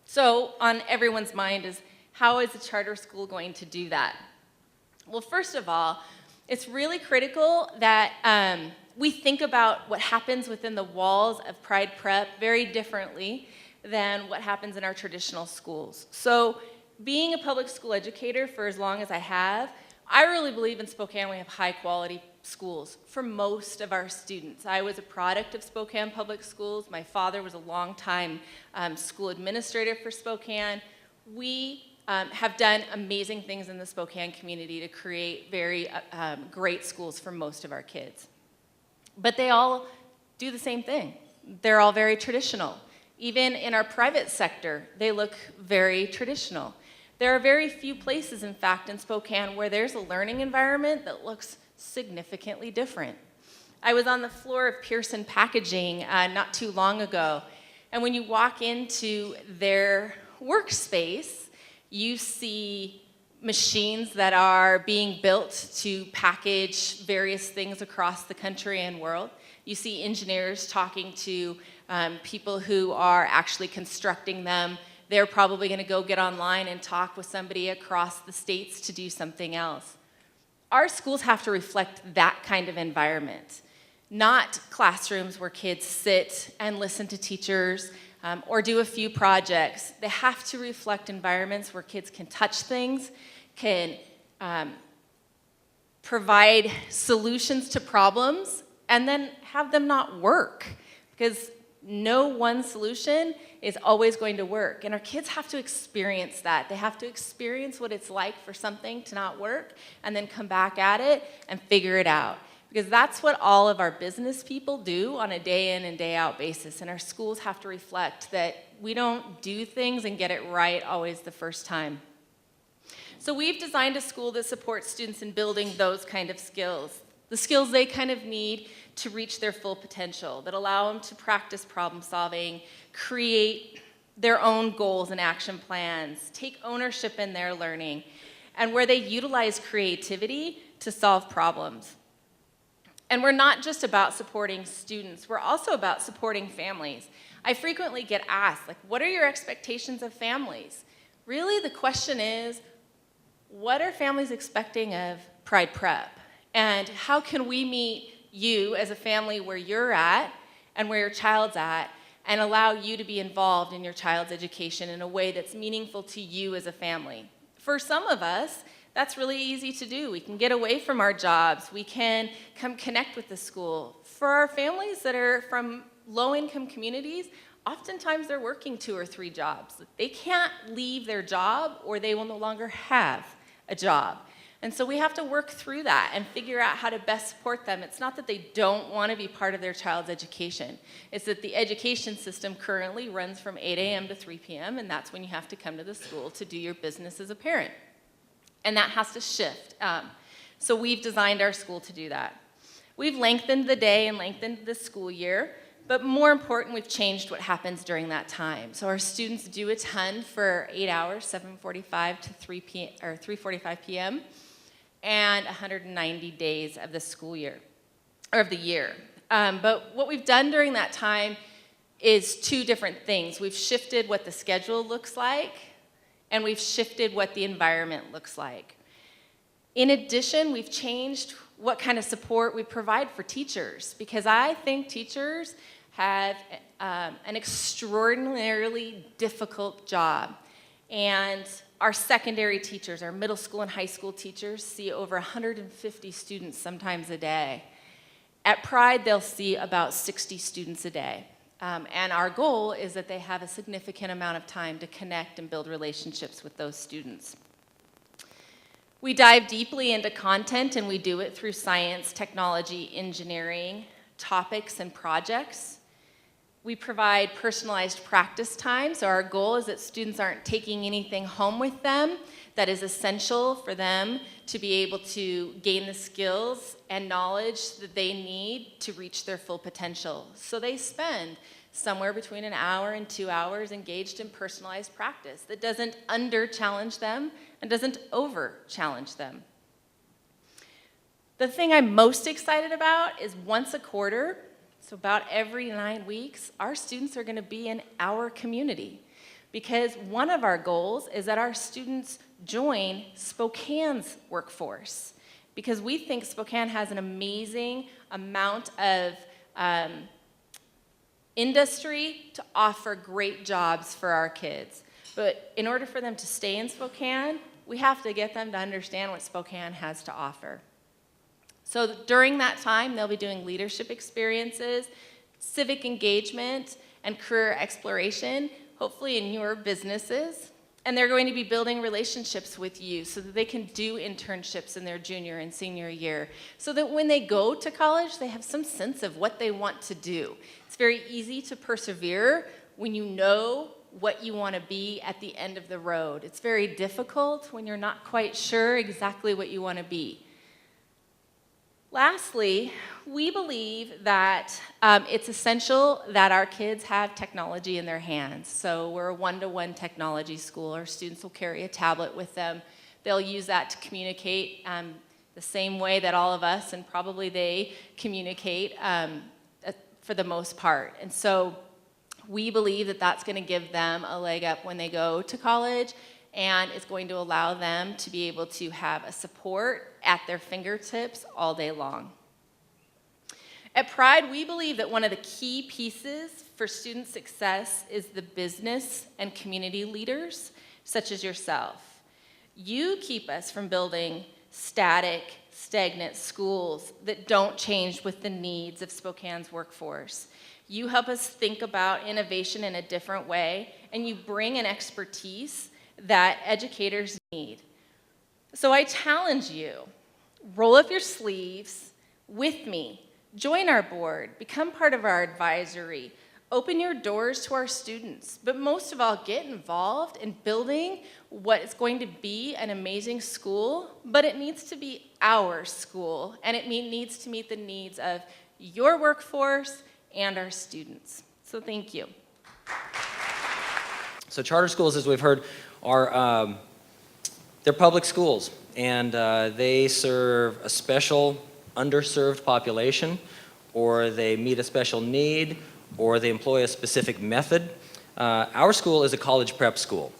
So on everyone's mind is, how is a charter school going to do that? Well, first of all, it's really critical that we think about what happens within the walls of Pride Prep very differently than what happens in our traditional schools. So being a public school educator for as long as I have, I really believe in Spokane we have high quality schools for most of our students. I was a product of Spokane Public Schools. My father was a longtime school administrator for Spokane. We have done amazing things in the Spokane community to create very great schools for most of our kids. But they all do the same thing. They're all very traditional. Even in our private sector, they look very traditional. There are very few places, in fact, in Spokane where there's a learning environment that looks significantly different. I was on the floor of Pearson Packaging not too long ago, and when you walk into their workspace, you see machines that are being built to package various things across the country and world. You see engineers talking to people who are actually constructing them. They're probably going to go get online and talk with somebody across the states to do something else. Our schools have to reflect that kind of environment, not classrooms where kids sit and listen to teachers or do a few projects. They have to reflect environments where kids can touch things, can provide solutions to problems, and then have them not work, because no one solution is always going to work. And our kids have to experience that. They have to experience what it's like for something to not work and then come back at it and figure it out. Because that's what all of our business people do on a day in and day out basis. And our schools have to reflect that we don't do things and get it right always the first time. So we've designed a school that supports students in building those kind of skills. The skills they kind of need to reach their full potential, that allow them to practice problem solving, create their own goals and action plans, take ownership in their learning, and where they utilize creativity to solve problems. And we're not just about supporting students, we're also about supporting families. I frequently get asked, like, what are your expectations of families? Really, the question is, what are families expecting of Pride Prep? And how can we meet you as a family where you're at and where your child's at, and allow you to be involved in your child's education in a way that's meaningful to you as a family? For some of us, that's really easy to do. We can get away from our jobs. We can come connect with the school. For our families that are from low-income communities, oftentimes they're working 2 or 3 jobs. They can't leave their job or they will no longer have a job. And so we have to work through that and figure out how to best support them. It's not that they don't want to be part of their child's education. It's that the education system currently runs from 8 a.m. to 3 p.m., and that's when you have to come to the school to do your business as a parent. And that has to shift. So we've designed our school to do that. We've lengthened the day and lengthened the school year, but more important, we've changed what happens during that time. So our students do attend for 8 hours, 7:45 to 3:45 p.m., and 190 days of the school year, or of the year. But what we've done during that time is 2 different things. We've shifted what the schedule looks like, and we've shifted what the environment looks like. In addition, we've changed what kind of support we provide for teachers, because I think teachers have an extraordinarily difficult job. And our secondary teachers, our middle school and high school teachers, see over 150 students sometimes a day. At Pride, they'll see about 60 students a day. And our goal is that they have a significant amount of time to connect and build relationships with those students. We dive deeply into content, and we do it through science, technology, engineering, topics, and projects. We provide personalized practice time, so our goal is that students aren't taking anything home with them that is essential for them to be able to gain the skills and knowledge that they need to reach their full potential. So they spend somewhere between an hour and 2 hours engaged in personalized practice that doesn't under-challenge them and doesn't over-challenge them. The thing I'm most excited about is once a quarter, so about every 9 weeks, our students are going to be in our community, because one of our goals is that our students join Spokane's workforce, because we think Spokane has an amazing amount of industry to offer great jobs for our kids. But in order for them to stay in Spokane, we have to get them to understand what Spokane has to offer. So during that time, they'll be doing leadership experiences, civic engagement, and career exploration, hopefully in your businesses. And they're going to be building relationships with you so that they can do internships in their junior and senior year, so that when they go to college, they have some sense of what they want to do. It's very easy to persevere when you know what you want to be at the end of the road. It's very difficult when you're not quite sure exactly what you want to be. Lastly, we believe that it's essential that our kids have technology in their hands. So we're a one-to-one technology school. Our students will carry a tablet with them. They'll use that to communicate the same way that all of us and probably they communicate for the most part. And so we believe that that's going to give them a leg up when they go to college, and it's going to allow them to be able to have a support at their fingertips all day long. At Pride, we believe that one of the key pieces for student success is the business and community leaders, such as yourself. You keep us from building static, stagnant schools that don't change with the needs of Spokane's workforce. You help us think about innovation in a different way, and you bring an expertise that educators need. So I challenge you, roll up your sleeves with me, join our board, become part of our advisory, open your doors to our students, but most of all, get involved in building what is going to be an amazing school, but it needs to be our school, and it needs to meet the needs of your workforce and our students. So thank you. So charter schools, as we've heard, are they're public schools, and they serve a special underserved population, or they meet a special need, or they employ a specific method. Our school is a college prep school.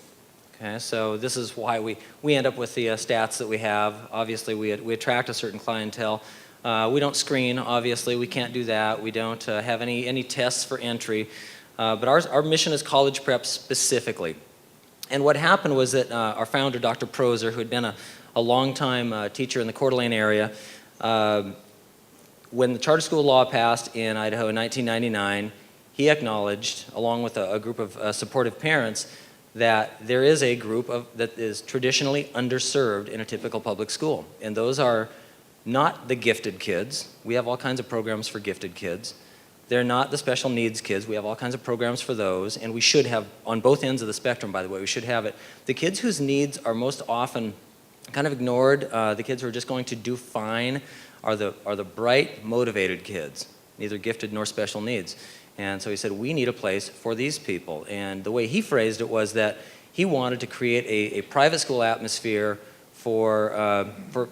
Okay, so this is why we end up with the stats that we have. Obviously, we attract a certain clientele. We don't screen, obviously, we can't do that. We don't have any tests for entry. But our mission is college prep specifically. And what happened was that our founder, Dr. Proser, who had been a long-time teacher in the Coeur d'Alene area, when the charter school law passed in Idaho in 1999, he acknowledged, along with a group of supportive parents, that there is a group that is traditionally underserved in a typical public school. And those are not the gifted kids. We have all kinds of programs for gifted kids. They're not the special needs kids. We have all kinds of programs for those, and we should have, on both ends of the spectrum, by the way, we should have it. The kids whose needs are most often kind of ignored, the kids who are just going to do fine, are the bright, motivated kids, neither gifted nor special needs. And so he said, we need a place for these people. And the way he phrased it was that he wanted to create a private school atmosphere for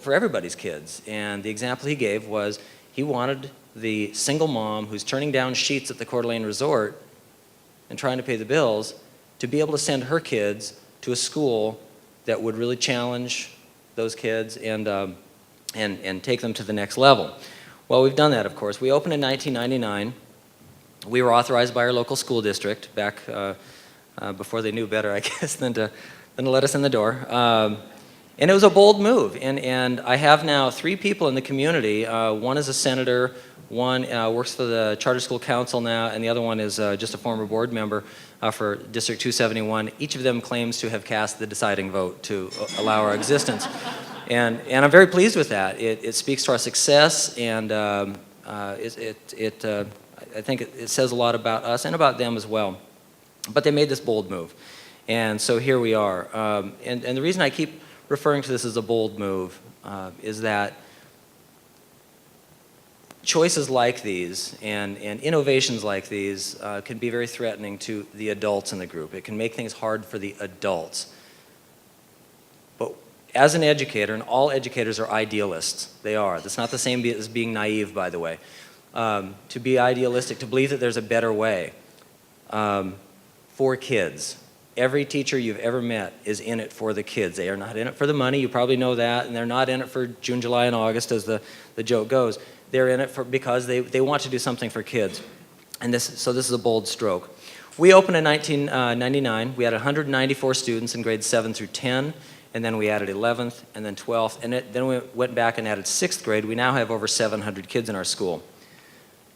everybody's kids. And the example he gave was he wanted the single mom who's turning down sheets at the Coeur d'Alene Resort and trying to pay the bills to be able to send her kids to a school that would really challenge those kids and take them to the next level. Well, we've done that, of course. We opened in 1999. We were authorized by our local school district back before they knew better, I guess, than to let us in the door. And it was a bold move. And I have now 3 people in the community. One is a senator, one works for the Charter School Council now, and the other one is just a former board member for District 271. Each of them claims to have cast the deciding vote to allow our existence. And I'm very pleased with that. It speaks to our success, and I think it says a lot about us and about them as well. But they made this bold move. And so here we are. And the reason I keep referring to this as a bold move is that choices like these and innovations like these can be very threatening to the adults in the group. It can make things hard for the adults. But as an educator, and all educators are idealists, they are. That's not the same as being naive, by the way. To be idealistic, to believe that there's a better way for kids. Every teacher you've ever met is in it for the kids. They are not in it for the money, you probably know that, and they're not in it for June, July, and August, as the joke goes. They're in it because they want to do something for kids. And so this is a bold stroke. We opened in 1999. We had 194 students in grades 7 through 10, and then we added 11th, and then 12th, and then we went back and added 6th grade. We now have over 700 kids in our school.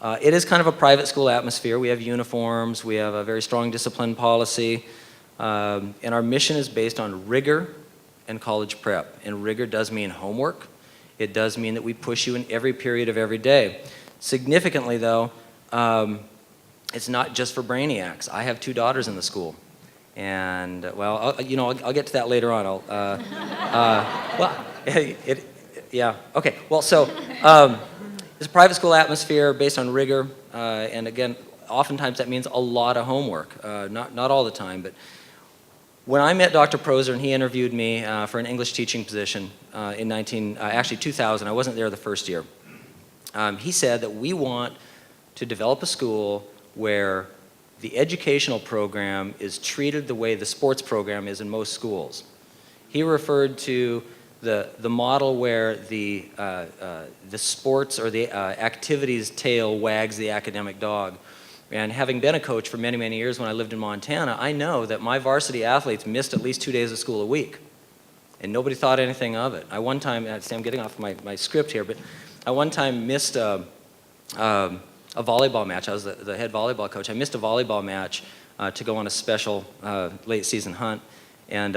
It is kind of a private school atmosphere. We have uniforms, we have a very strong discipline policy, and our mission is based on rigor and college prep. And rigor does mean homework. It does mean that we push you in every period of every day. Significantly, though, it's not just for brainiacs. I have 2 daughters in the school. And, well, I'll get to that later on. Yeah, okay. Well, so it's a private school atmosphere based on rigor. And again, oftentimes that means a lot of homework. Not all the time, but when I met Dr. Proser and he interviewed me for an English teaching position in 2000, I wasn't there the first year. He said that we want to develop a school where the educational program is treated the way the sports program is in most schools. He referred to the model where the sports or the activities tail wags the academic dog. And having been a coach for many, many years when I lived in Montana, I know that my varsity athletes missed at least 2 days of school a week. And nobody thought anything of it. I one time, I'm getting off my script here, but I one time missed a volleyball match. I was the head volleyball coach. I missed a volleyball match to go on a special late season hunt. And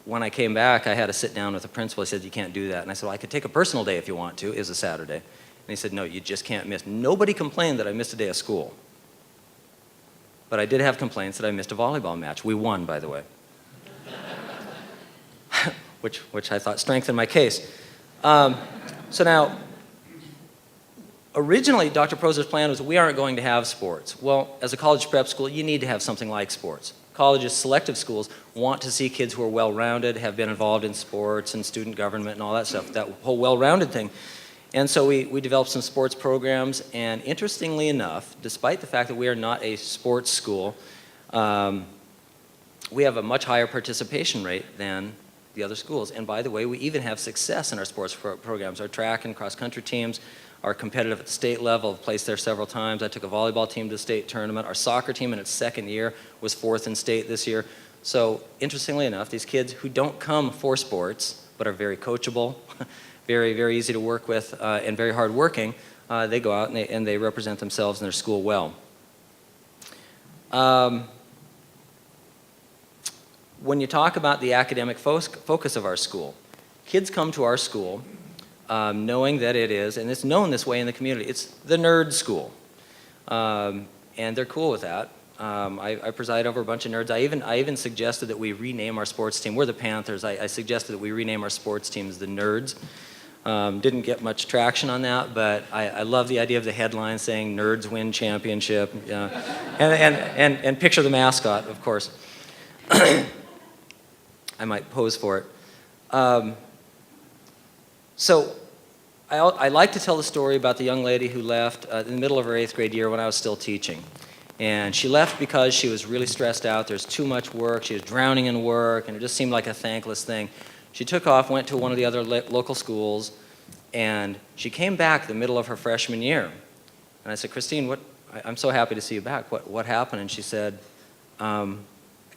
when I came back, I had to sit down with the principal. He said, "You can't do that." And I said, "Well, I could take a personal day if you want to." It was a Saturday. And he said, "No, you just can't miss." Nobody complained that I missed a day of school. But I did have complaints that I missed a volleyball match. We won, by the way. which I thought strengthened my case. So now, originally, Dr. Proser's plan was we aren't going to have sports. Well, as a college prep school, you need to have something like sports. Colleges, selective schools, want to see kids who are well-rounded, have been involved in sports and student government and all that stuff, that whole well-rounded thing. And so we developed some sports programs, and interestingly enough, despite the fact that we are not a sports school, we have a much higher participation rate than the other schools. And by the way, we even have success in our sports programs. Our track and cross-country teams are competitive at the state level. I've placed there several times. I took a volleyball team to the state tournament. Our soccer team in its 2nd year was 4th in state this year. So interestingly enough, these kids who don't come for sports but are very coachable, very, very easy to work with, and very hardworking, they go out and they represent themselves and their school well. When you talk about the academic focus of our school, kids come to our school knowing that it is, and it's known this way in the community, it's the nerd school. And they're cool with that. I preside over a bunch of nerds. I even suggested that we rename our sports team. We're the Panthers. I suggested that we rename our sports team as the Nerds. Didn't get much traction on that, but I love the idea of the headline saying "Nerds win championship," and picture the mascot, of course. I might pose for it. So I like to tell the story about the young lady who left in the middle of her 8th grade year when I was still teaching. And she left because she was really stressed out. There's too much work. She was drowning in work, and it just seemed like a thankless thing. She took off, went to one of the other local schools, and she came back the middle of her freshman year. And I said, Christine, I'm so happy to see you back. What happened? And she said, I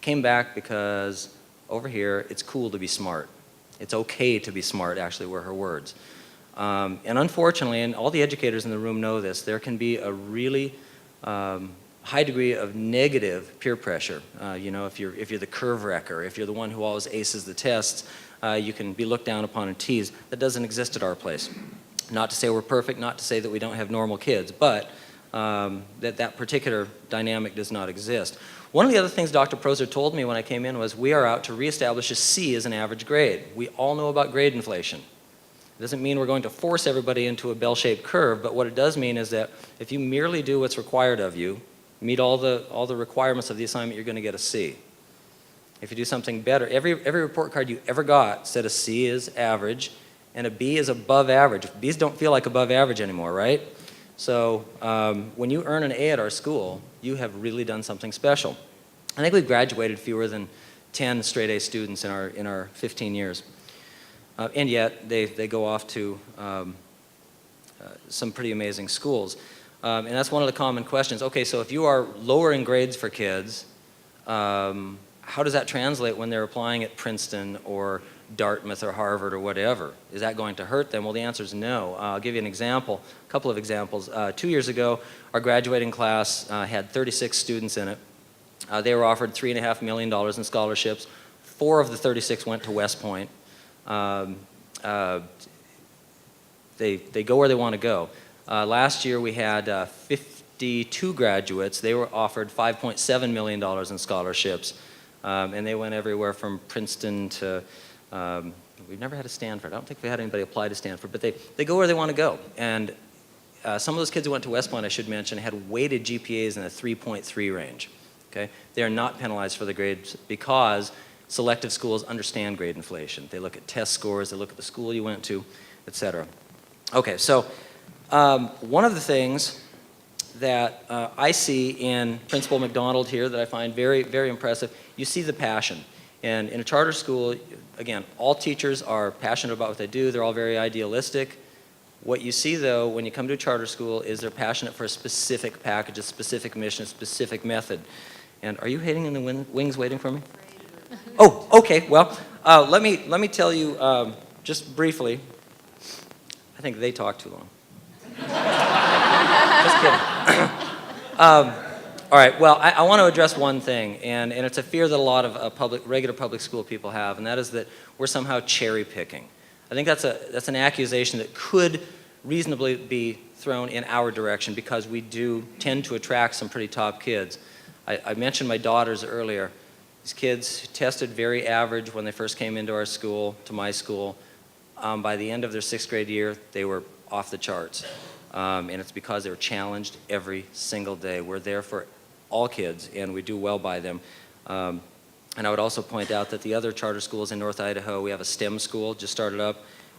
came back because over here, it's cool to be smart. It's okay to be smart, actually, were her words. And unfortunately, and all the educators in the room know this, there can be a really high degree of negative peer pressure. If you're the curve wrecker, if you're the one who always aces the tests, you can be looked down upon and teased. That doesn't exist at our place. Not to say we're perfect, not to say that we don't have normal kids, but that particular dynamic does not exist. One of the other things Dr. Proser told me when I came in was we are out to reestablish a C as an average grade. We all know about grade inflation. It doesn't mean we're going to force everybody into a bell-shaped curve, but what it does mean is that if you merely do what's required of you, meet all the requirements of the assignment, you're going to get a C. If you do something better, every report card you ever got said a C is average and a B is above average. B's don't feel like above average anymore, right? So when you earn an A at our school, you have really done something special. I think we've graduated fewer than 10 straight A students in our 15 years. And yet they go off to some pretty amazing schools. And that's one of the common questions. Okay, so if you are lowering grades for kids, how does that translate when they're applying at Princeton or Dartmouth or Harvard or whatever? Is that going to hurt them? Well, the answer is no. I'll give you an example, a couple of examples. 2 years ago, our graduating class had 36 students in it. They were offered $3.5 million in scholarships. 4 of the 36 went to West Point. They go where they want to go. Last year, we had 52 graduates. They were offered $5.7 million in scholarships. And they went everywhere from Princeton to, we've never had a Stanford. I don't think we had anybody apply to Stanford, but they go where they want to go. And some of those kids who went to West Point, I should mention, had weighted GPAs in the 3.3 range. Okay? They are not penalized for the grades because selective schools understand grade inflation. They look at test scores, they look at the school you went to, et cetera. Okay, so one of the things that I see in Principal McDonald here that I find very, very impressive, you see the passion. And in a charter school, again, all teachers are passionate about what they do. They're all very idealistic. What you see, though, when you come to a charter school is they're passionate for a specific package, a specific mission, a specific method. And are you hitting in the wings waiting for me? Oh, okay. Well, let me tell you just briefly. I think they talk too long. Just kidding. All right. Well, I want to address one thing, and it's a fear that a lot of regular public school people have, and that is that we're somehow cherry picking. I think that's an accusation that could reasonably be thrown in our direction because we do tend to attract some pretty top kids. I mentioned my daughters earlier. These kids tested very average when they first came into our school, to my school. By the end of their 6th grade year, they were off the charts. And it's because they were challenged every single day. We're there for all kids, and we do well by them. And I would also point out that the other charter schools in North Idaho, we have a STEM school, just started up.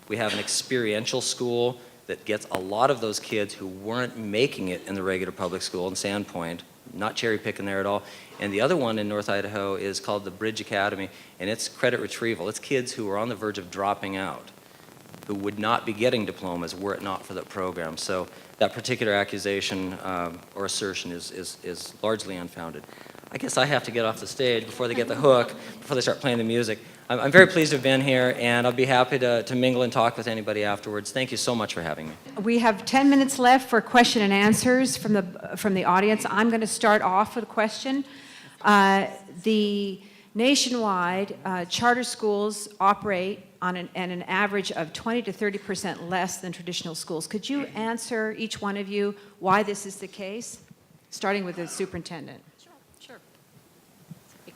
We have an experiential school that gets a lot of those kids who weren't making it in the regular public school in Sandpoint, not cherry picking there at all. And the other one in North Idaho is called the Bridge Academy, and it's credit retrieval. It's kids who are on the verge of dropping out, who would not be getting diplomas were it not for that program. So that particular accusation or assertion is largely unfounded. I guess I have to get off the stage before they get the hook, before they start playing the music. I'm very pleased to have been here, and I'll be happy to mingle and talk with anybody afterwards. Thank you so much for having me. We have 10 minutes left for question and answers from the audience. I'm going to start off with a question. The nationwide charter schools operate on an average of 20 to 30% less than traditional schools. Could you answer, each one of you, why this is the case? Starting with the superintendent. Sure.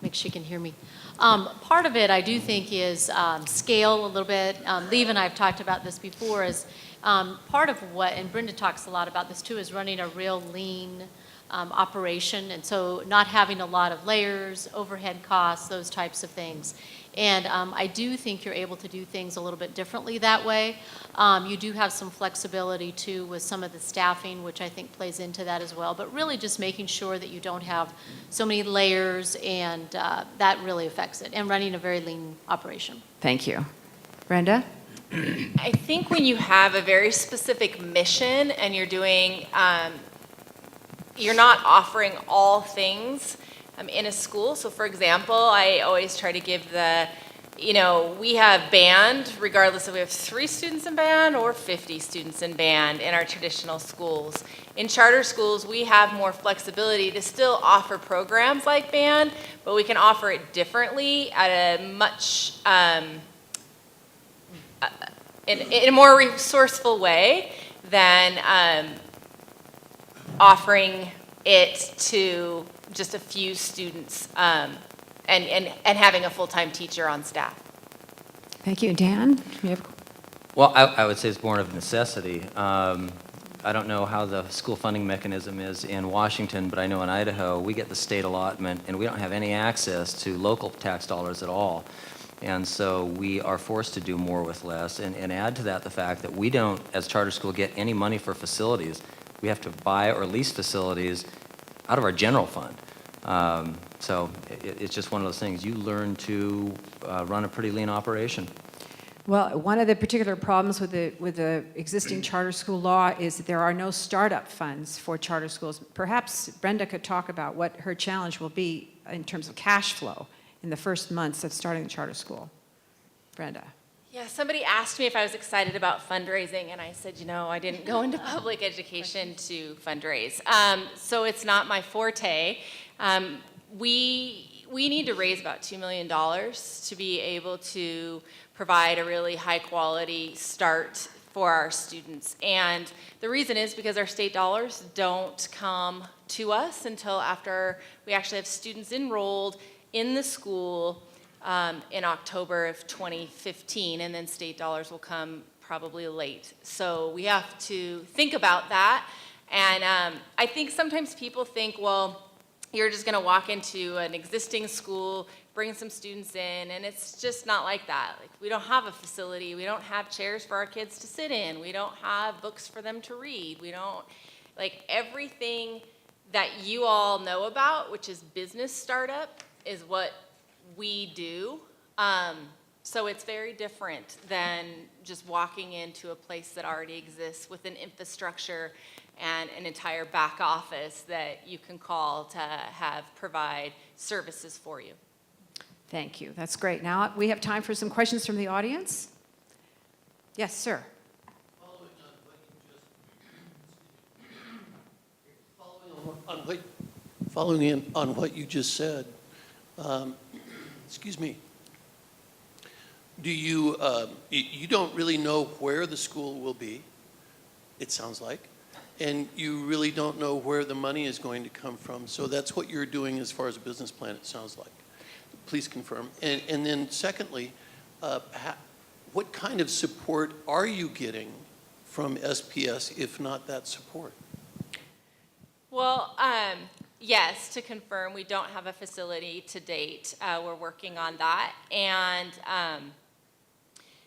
Make sure you can hear me. Part of it, I do think, is scale a little bit. Liev and I have talked about this before, is part of what, and Brenda talks a lot about this too, is running a real lean operation, and so not having a lot of layers, overhead costs, those types of things. And I do think you're able to do things a little bit differently that way. You do have some flexibility too with some of the staffing, which I think plays into that as well, but really just making sure that you don't have so many layers, and that really affects it, and running a very lean operation. Thank you. Brenda? I think when you have a very specific mission and you're doing, you're not offering all things in a school. So for example, I always try to give we have band, regardless if we have 3 students in band or 50 students in band in our traditional schools. In charter schools, we have more flexibility to still offer programs like band, but we can offer it differently at a much, in a more resourceful way than offering it to just a few students and having a full-time teacher on staff. Thank you. Dan? You have- Well, I would say it's born of necessity. I don't know how the school funding mechanism is in Washington, but I know in Idaho, we get the state allotment, and we don't have any access to local tax dollars at all. And so we are forced to do more with less, and add to that the fact that we don't, as charter school, get any money for facilities. We have to buy or lease facilities out of our general fund. So it's just one of those things. You learn to run a pretty lean operation. Well, one of the particular problems with the existing charter school law is that there are no startup funds for charter schools. Perhaps Brenda could talk about what her challenge will be in terms of cash flow in the first months of starting the charter school. Brenda. Yeah, somebody asked me if I was excited about fundraising, and I said, I didn't go into public education to fundraise. So it's not my forte. We need to raise about $2 million to be able to provide a really high quality start for our students. And the reason is because our state dollars don't come to us until after we actually have students enrolled in the school in October of 2015, and then state dollars will come probably late. So we have to think about that. And I think sometimes people think, well, you're just going to walk into an existing school, bring some students in, and it's just not like that. Like, we don't have a facility. We don't have chairs for our kids to sit in. We don't have books for them to read. We don't, everything that you all know about, which is business startup, is what we do. So it's very different than just walking into a place that already exists with an infrastructure and an entire back office that you can call to provide services for you. Thank you. That's great. Now we have time for some questions from the audience. Yes, sir. Following in on what you just said, excuse me, do you, you don't really know where the school will be, it sounds like, and you really don't know where the money is going to come from, so that's what you're doing as far as a business plan, it sounds like. Please confirm. And then secondly, what kind of support are you getting from SPS, if not that support? Well, yes, to confirm, we don't have a facility to date. We're working on that. And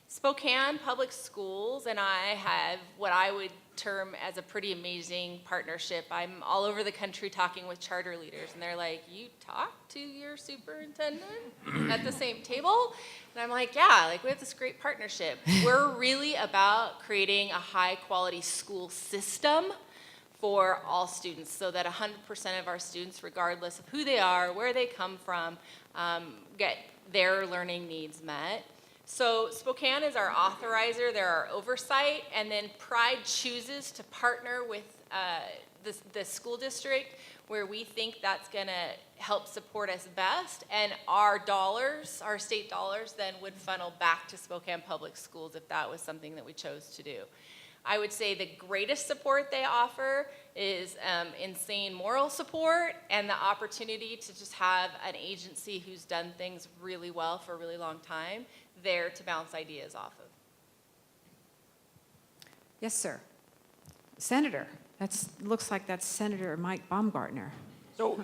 Spokane Public Schools and I have what I would term as a pretty amazing partnership. I'm all over the country talking with charter leaders, and they're like, you talk to your superintendent at the same table? And I'm like, yeah, we have this great partnership. We're really about creating a high quality school system for all students so that 100% of our students, regardless of who they are, where they come from, get their learning needs met. So Spokane is our authorizer, they're our oversight, and then Pride chooses to partner with the school district where we think that's going to help support us best, and our dollars, our state dollars, then would funnel back to Spokane Public Schools if that was something that we chose to do. I would say the greatest support they offer is insane moral support and the opportunity to just have an agency who's done things really well for a really long time there to bounce ideas off of. Yes, sir. Senator. Looks like that's Senator Mike Baumgartner. So,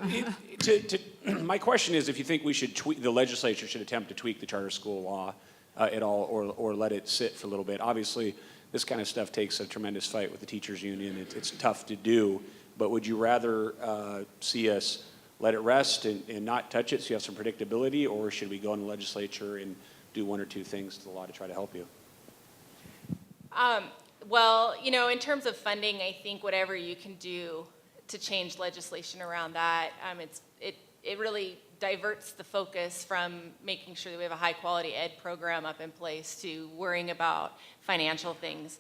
my question is, if you think we should the legislature should attempt to tweak the charter school law at all, or let it sit for a little bit. Obviously, this kind of stuff takes a tremendous fight with the teachers union. It's tough to do, but would you rather see us let it rest and not touch it so you have some predictability, or should we go in the legislature and do one or two things to the law to try to help you? Well, you know, in terms of funding, I think whatever you can do to change legislation around that, it really diverts the focus from making sure that we have a high-quality ed program up in place to worrying about financial things.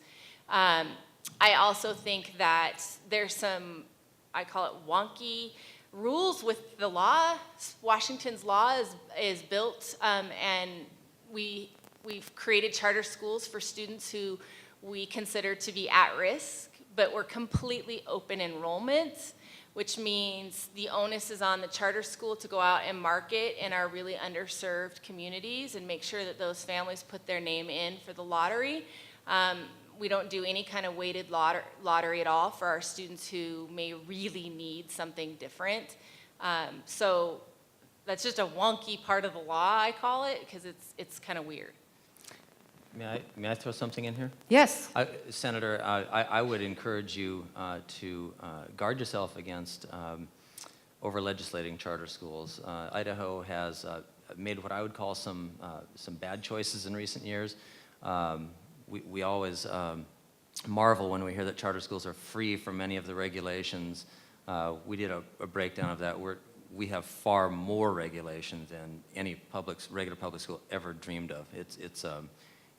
I also think that there's some, I call it wonky rules with the law. Washington's law is built, and we've created charter schools for students who we consider to be at risk, but we're completely open enrollment, which means the onus is on the charter school to go out and market in our really underserved communities and make sure that those families put their name in for the lottery. We don't do any kind of weighted lottery at all for our students who may really need something different. So that's just a wonky part of the law, I call it, because it's kind of weird. May I throw something in here? Yes. Senator, I would encourage you to guard yourself against over-legislating charter schools. Idaho has made what I would call some bad choices in recent years. We always marvel when we hear that charter schools are free from many of the regulations. We did a breakdown of that. We have far more regulation than any regular public school ever dreamed of.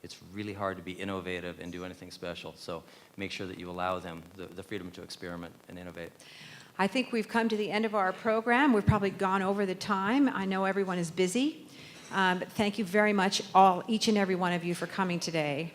It's really hard to be innovative and do anything special. So make sure that you allow them the freedom to experiment and innovate. I think we've come to the end of our program. We've probably gone over the time. I know everyone is busy. But thank you very much, each and every one of you, for coming today.